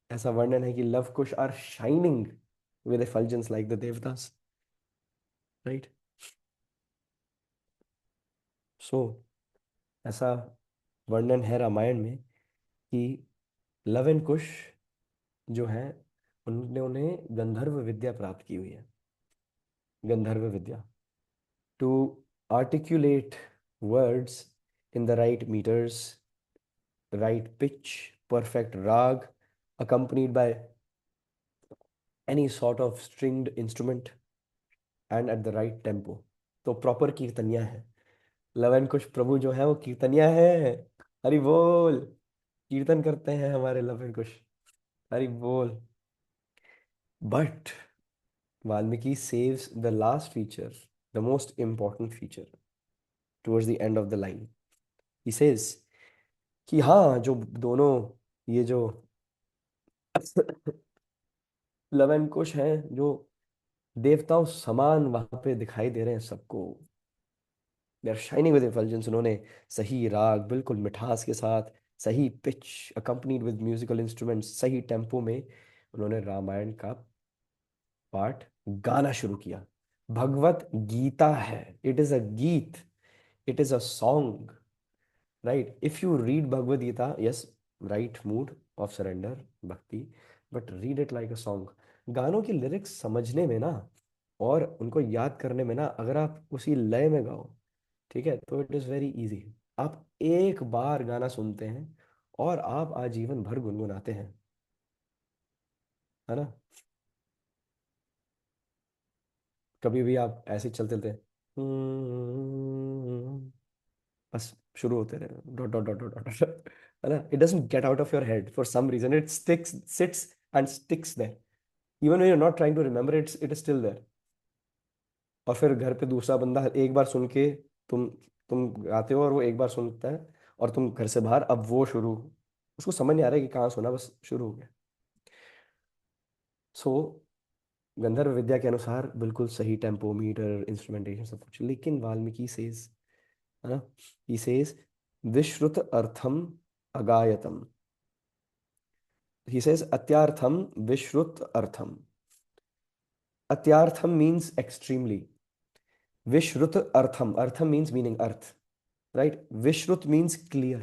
ऐसा वर्णन है कि Luv Kush are shining with effulgence like the devdas, right? So ऐसा वर्णन है रामायण में कि लव एंड कुश जो है, उन्होंने उन्हें गंधर्व विद्या प्राप्त की हुई है। गंधर्व विद्या, to articulate words in the right meters, right pitch, perfect rag, accompanied by any sort of stringed instrument and at the right tempo. तो प्रॉपर कीर्तनिया है। लव एंड कुश प्रभु जो है वो कीर्तनिया है। हरि बोल। कीर्तन करते हैं हमारे लव एंड कुश। हरि बोल। But Valmiki saves the last feature, the most important feature, towards the end of the line. He says कि हाँ, जो दोनों, ये जो लव एंड कुश हैं, जो देवताओं समान वहां पे दिखाई दे रहे हैं सबको, दे आर शाइनिंग विद एफल्जेंस। उन्होंने सही राग, बिल्कुल मिठास के साथ, सही pitch, accompanied with musical instruments, सही टेम्पो में उन्होंने रामायण का पाठ गाना शुरू किया। भगवत गीता है, it is a geet, it is a song, right. If you read Bhagavad Gita, yes, right mood of surrender, bhakti, but read it like a song. गानों की लिरिक्स समझने में ना, और उनको याद करने में ना, अगर आप उसी लय में गाओ, ठीक है, तो इट इज़ वेरी इजी। आप एक बार गाना सुनते हैं और आप आजीवन भर गुनगुनाते हैं, है ना। कभी भी आप ऐसे ही चलते चलते बस शुरू होते रहे, dot dot dot dot dot, है ना। It doesn't get out of your head for some reason, it sticks, sits and sticks there, even when you are not trying to remember, it is still there. और फिर घर पे दूसरा बंदा एक बार सुन के, तुम तुम गाते हो और वो एक बार सुनता है, और तुम घर से बाहर, अब वो शुरू, उसको समझ नहीं आ रहा है कि कहाँ सुना, बस शुरू हो गया। सो गंधर्व विद्या के अनुसार बिल्कुल सही टेम्पो, मीटर, इंस्ट्रूमेंटेशन, सब कुछ, लेकिन वाल्मीकि सेज, है ना, ही सेज विश्रुत अर्थम अगायतम. He says atyartham vishrut artham. Atyartham means extremely. Vishrut artham. Artham means meaning earth. Right? Vishrut means clear.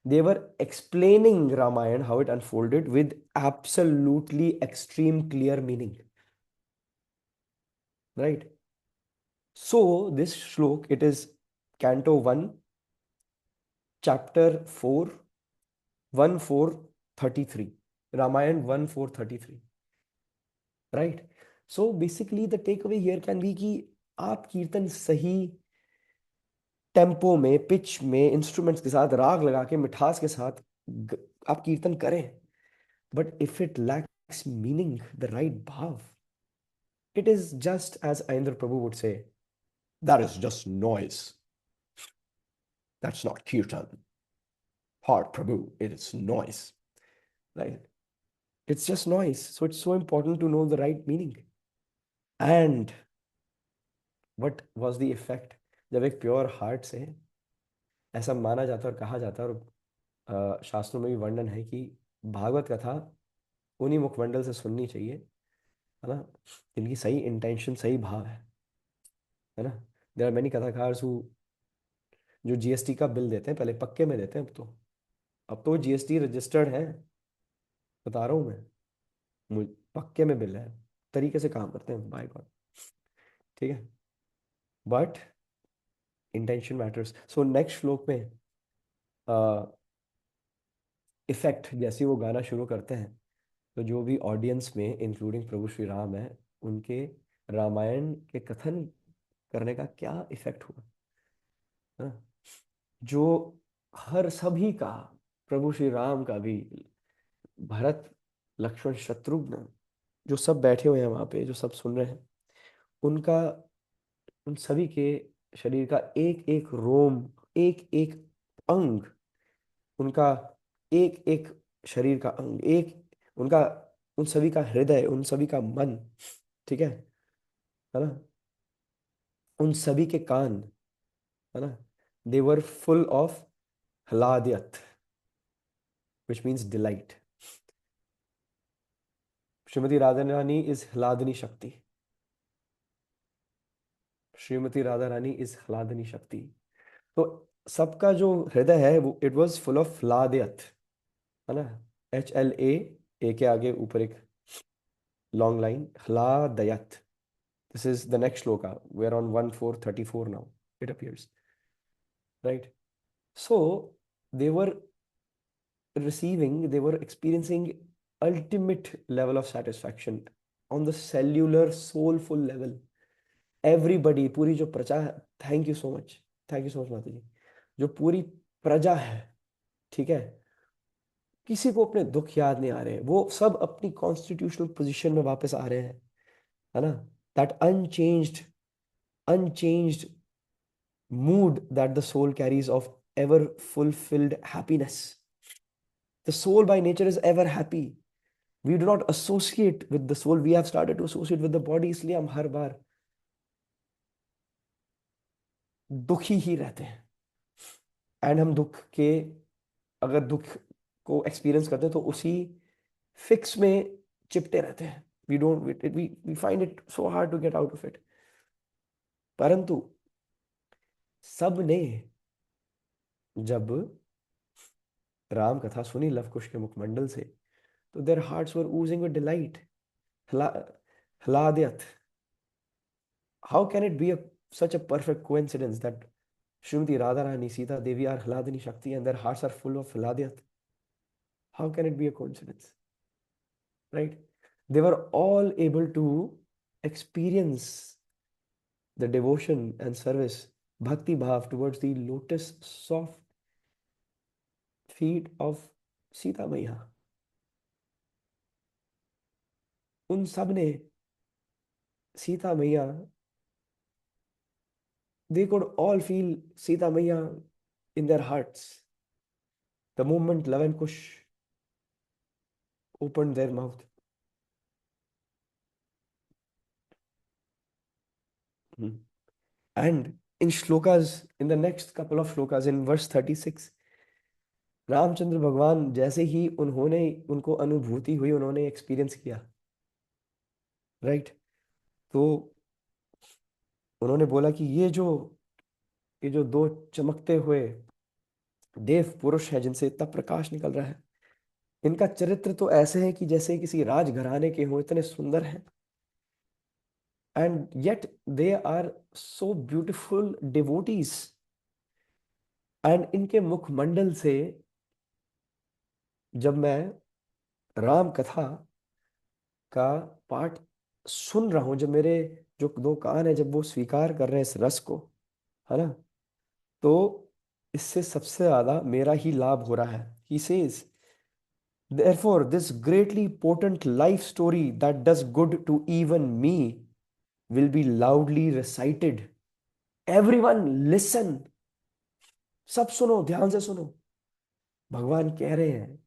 They were explaining Ramayana, how it unfolded, with absolutely extreme clear meaning. Right? So this shlok, it is Canto 1, Chapter 4, 1-4-33. Ramayana 1-4-33. Right? So basically the takeaway here can be कि आप कीर्तन सही tempo में, pitch में, instruments के साथ, राग लगा के, मिठास के साथ आप कीर्तन करें, but if it lacks meaning, the right bhav, it is just as Indra Prabhu would say, that is just noise, that's not kirtan, हार्ट Prabhu, it is noise, right? It's just noise. So it's so important to know the right meaning. And what was the effect जब एक pure heart से, ऐसा माना जाता है और कहा जाता है, और शास्त्रों में भी वर्णन है कि भागवत कथा उन्हीं मुखमंडल से सुननी चाहिए, है ना, जिनकी सही इंटेंशन, सही भाव है ना. देर आर मेनी कथाकार जो जीएसटी का बिल देते हैं, पहले पक्के में देते हैं, अब तो जीएसटी रजिस्टर्ड है, बता रहा हूँ मैं, पक्के में बिल है, तरीके से काम करते हैं, बाय गॉड. ठीक है, but intention matters. So next shloka में इफेक्ट, जैसे वो गाना शुरू करते हैं, तो जो भी ऑडियंस में इंक्लूडिंग प्रभु श्री राम है, उनके रामायण के कथन करने का क्या इफेक्ट हुआ, हाँ? जो हर सभी का, प्रभु श्री राम का भी, भरत, लक्ष्मण, शत्रुघ्न, जो सब बैठे हुए हैं वहां पे, जो सब सुन रहे हैं, उनका, उन सभी के शरीर का एक एक रोम, एक एक अंग, उनका एक एक शरीर का अंग, एक उनका, उन सभी का हृदय, उन सभी का मन, ठीक है ना, उन सभी के कान, है ना, दे वर फुल ऑफ ह्लादियत, which means delight. Shrimati Radha Rani is ह्लादनी शक्ति. श्रीमती राधा रानी इज ह्लादनी शक्ति. तो सबका जो हृदय है वो, इट वॉज फुल ऑफ ह्लादियत, है ना, HLA, के आगे ऊपर एक लॉन्ग लाइन, ह्लादयत. This is the next shloka. We are on 1-4-34 now. It appears. Right? So they were they were experiencing ultimate level of satisfaction on the cellular, soulful level. Everybody, पूरी जो प्रजा है, thank you so much माता जी, जो पूरी प्रजा है, ठीक है, किसी को अपने दुख याद नहीं आ रहे, वो सब अपनी कॉन्स्टिट्यूशनल पोजीशन में वापस आ रहे हैं, है ना. That unchanged mood that the soul carries of ever fulfilled happiness. The soul by nature is ever happy. We do not associate with the soul. We have started to associate with the body. इसलिए हम हर बार दुखी ही रहते हैं. And हम दुख के, अगर दुख को एक्सपीरियंस करते हैं तो उसी फिक्स में चिपटे रहते हैं. We don't we find it so hard to get out of it. परंतु सबने जब राम कथा सुनी लव कुश के मुखमंडल से, तो there hearts were oozing with delight. Hladiyat. How can it be such a perfect coincidence that Srimati Radharani, Sita Devi are Hladini Shakti and their hearts are full of Hladiyat? How can it be a coincidence? Right? They were all able to experience the devotion and service, bhakti bhav towards the lotus soft feet of Sita Maiya. उन सब ने सीता मैया, they could all feel Sita Maiya in their hearts the moment Love and Kush opened their mouth. Hmm. And in shlokas, in the next couple of shlokas, in verse 36, Ramchandra भगवान जैसे ही उन्होंने, उनको अनुभूति हुई, उन्होंने एक्सपीरियंस किया, राइट, तो उन्होंने बोला कि ये जो दो चमकते हुए देव पुरुष हैं जिनसे इतना प्रकाश निकल रहा है, इनका चरित्र तो ऐसे है कि जैसे किसी राजघराने के हों, इतने सुंदर हैं, and yet they are so beautiful devotees, and इनके मुखमंडल से जब मैं राम कथा का पाठ सुन रहा हूं, जब मेरे जो दो कान है, जब वो स्वीकार कर रहे हैं इस रस को, है ना, तो इससे सबसे ज्यादा मेरा ही लाभ हो रहा है. He says, therefore this greatly potent life story that does good to even me will be loudly recited. Everyone listen. सब सुनो, ध्यान से सुनो. भगवान कह रहे हैं,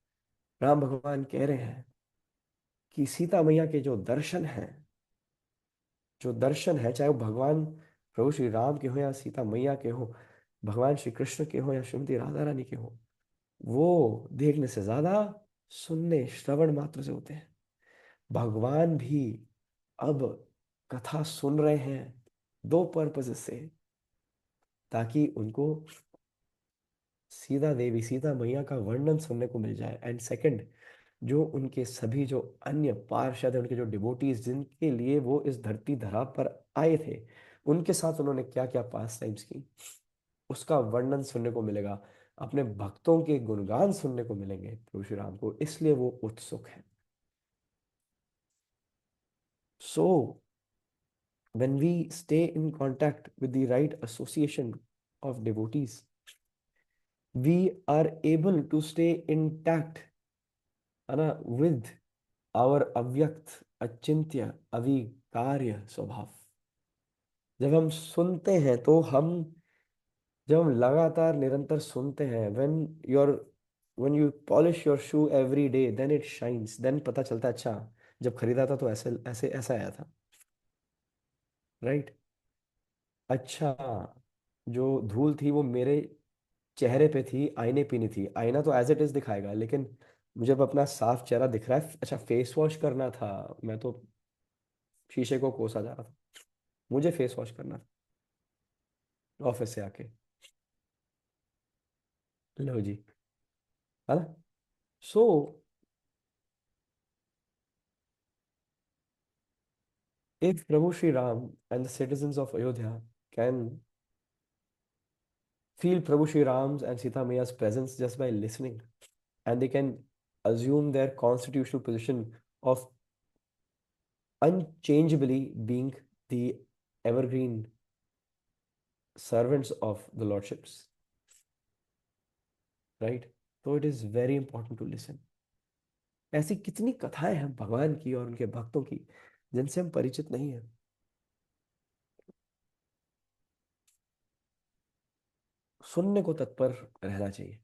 राम भगवान कह रहे हैं कि सीता मैया के जो दर्शन हैं, जो दर्शन है, चाहे वो भगवान प्रभु श्री राम के हो या सीता मैया के हो, भगवान श्री कृष्ण के हो या श्रीमती राधा रानी के हो, वो देखने से ज्यादा सुनने, श्रवण मात्र से होते हैं. भगवान भी अब कथा सुन रहे हैं दो पर्पज से, ताकि उनको सीता देवी, सीता मैया का वर्णन सुनने को मिल जाए, एंड सेकंड, जो उनके सभी जो अन्य पार्षद हैं, उनके जो डिवोटीज जिनके लिए वो इस धरती धरा पर आए थे, उनके साथ उन्होंने क्या क्या पास टाइम्स की, उसका वर्णन सुनने को मिलेगा, अपने भक्तों के गुणगान सुनने को मिलेंगे प्रभु श्री राम को, इसलिए वो उत्सुक है. सो when we stay in contact with the right association of devotees, we are able to stay intact, है ना, with our अव्यक्त, अचिंत्य, अविकार्य स्वभाव. जब हम सुनते हैं तो हम, जब हम लगातार निरंतर सुनते हैं, when you polish your shoe every day, then it shines, then पता चलता है, अच्छा जब खरीदा था तो ऐसे ऐसे ऐसा आया था, राइट. अच्छा, जो धूल थी वो मेरे चेहरे पे थी, आईने पे नहीं थी. आईना तो एज इट इज दिखाएगा, लेकिन मुझे अब अपना साफ चेहरा दिख रहा है. अच्छा, फेस वॉश करना था, मैं तो शीशे को कोसा जा रहा था, मुझे फेस वॉश करना था ऑफिस से आके. लो जी, है ना. So if Prabhu Shri Ram and the citizens of Ayodhya can feel Prabhu Shri Ram's and Sita Maiya's presence just by listening, and they can assume their constitutional position of unchangeably being the evergreen servants of the lordships, right? So it is very important to listen. ऐसी कितनी कथाएं हैं भगवान की और उनके भक्तों की जिनसे हम परिचित नहीं है. सुनने को तत्पर रहना चाहिए.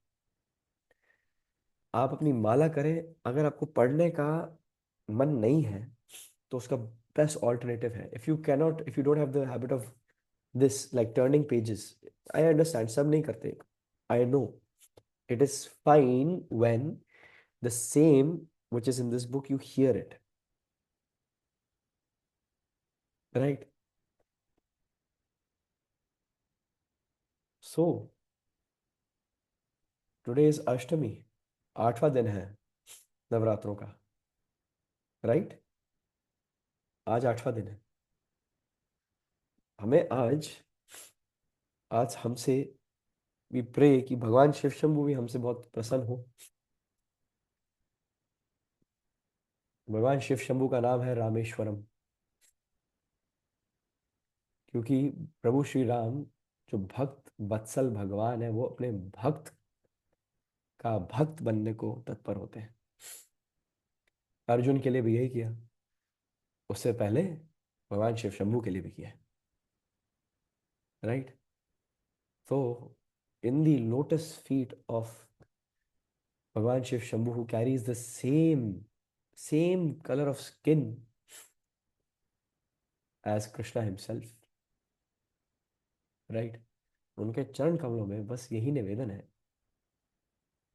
आप अपनी माला करें, अगर आपको पढ़ने का मन नहीं है तो उसका बेस्ट ऑल्टरनेटिव है, if you don't have the habit of this, like turning pages. I understand, सब नहीं करते, I know. It is fine when the same which is in this book you hear it, right? So today is अष्टमी, 8वां दिन है नवरात्रों का, right. आज 8वां दिन है. हमें आज आज हमसे वी प्रे कि भगवान शिव शंभु भी हमसे बहुत प्रसन्न हो. भगवान शिव शंभु का नाम है रामेश्वरम, क्योंकि प्रभु श्री राम जो भक्त वत्सल भगवान है, वो अपने भक्त का भक्त बनने को तत्पर होते हैं. अर्जुन के लिए भी यही किया, उससे पहले भगवान शिव शंभु के लिए भी किया है, राइट. तो in the lotus feet of Bhagwan Shiv Shambhu, who carries the same colour of skin as Krishna himself, right. उनके चरण कमलों में बस यही निवेदन है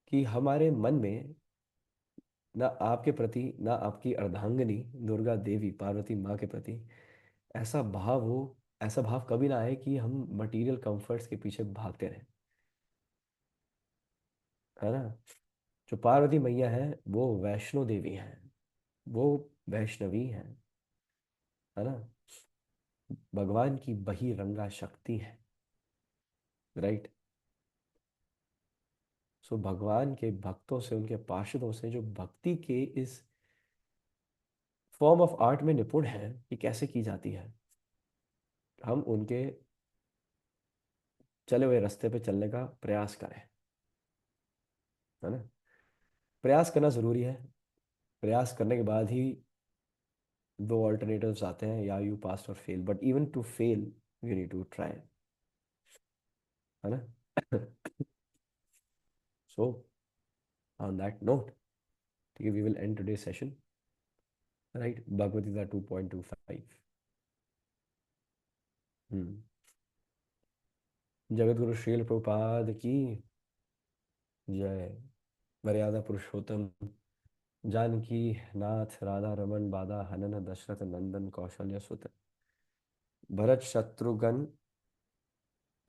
कि हमारे मन में ना आपके प्रति, ना आपकी अर्धांगिनी दुर्गा देवी पार्वती माँ के प्रति ऐसा भाव हो, ऐसा भाव कभी ना आए कि हम मटेरियल कंफर्ट्स के पीछे भागते रहें। है ना। जो पार्वती मैया है वो वैष्णो देवी हैं, वो वैष्णवी हैं। है ना। भगवान की बहिरंगा शक्ति है। राइट। सो भगवान के भक्तों से, उनके पार्षदों से जो भक्ति के इस फॉर्म ऑफ आर्ट में निपुण है कि कैसे की जाती है, हम उनके चले हुए रास्ते पे चलने का प्रयास करें। है ना। प्रयास करना जरूरी है। प्रयास करने के बाद ही दो ऑल्टरनेटिव्स आते हैं, या यू पास और fail, but even to fail you need to try. है ना। सो ऑन दैट नोट, ठीक है, we will end today session. Right. Bhagavad Gita 2.25। Hmm. Jagat Guru Srila Prabhupada की जय। मर्यादा पुरुषोत्तम जानकी नाथ राधा रमन बादा हनन दशरथ नंदन कौशल्य सुत भरत शत्रुघ्न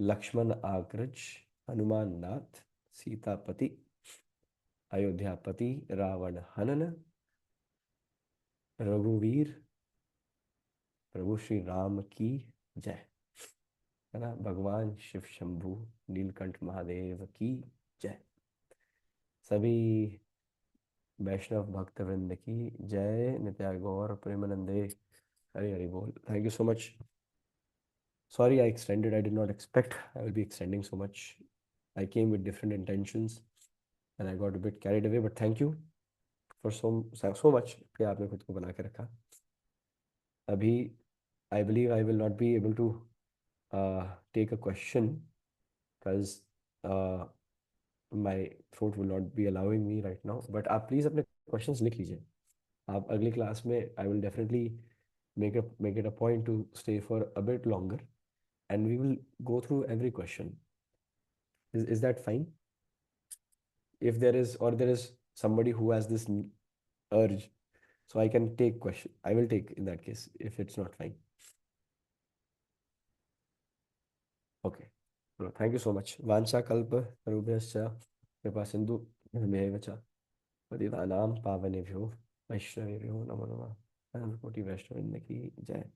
लक्ष्मण आग्रज हनुमान नाथ सीतापति अयोध्यापति रावण हनन रघुवीर प्रभु श्री राम की जय। है ना। भगवान शिव शंभु नीलकंठ महादेव की जय। सभी वैष्णव भक्त वृंद की जय। नित्य गौर प्रेमानंदे हरि हरि बोल। Thank you so much. Sorry, I extended. I did not expect I will be extending so much. I came with different intentions and I got a bit carried away. But thank you for so much कि आपने खुद को बना के रखा। अभी I believe I will not be able to take a question because uh, my throat will not be allowing me right now. But आप please अपने questions लिख लीजिए। आप अगली क्लास में I will definitely make it a point to stay for a bit longer and we will go through every question. Is that fine? If there is, or there is somebody who has this urge, so I can take question, I will take in that case if it's not fine. Okay. No, thank you so much. Vansha kalpa tarubhyascha kripa sindhu भीमैव च पतितानां पावनेभ्यो वैष्णवेभ्यो नमो नमः। अनंत कोटि वैष्णव वृंद की जय।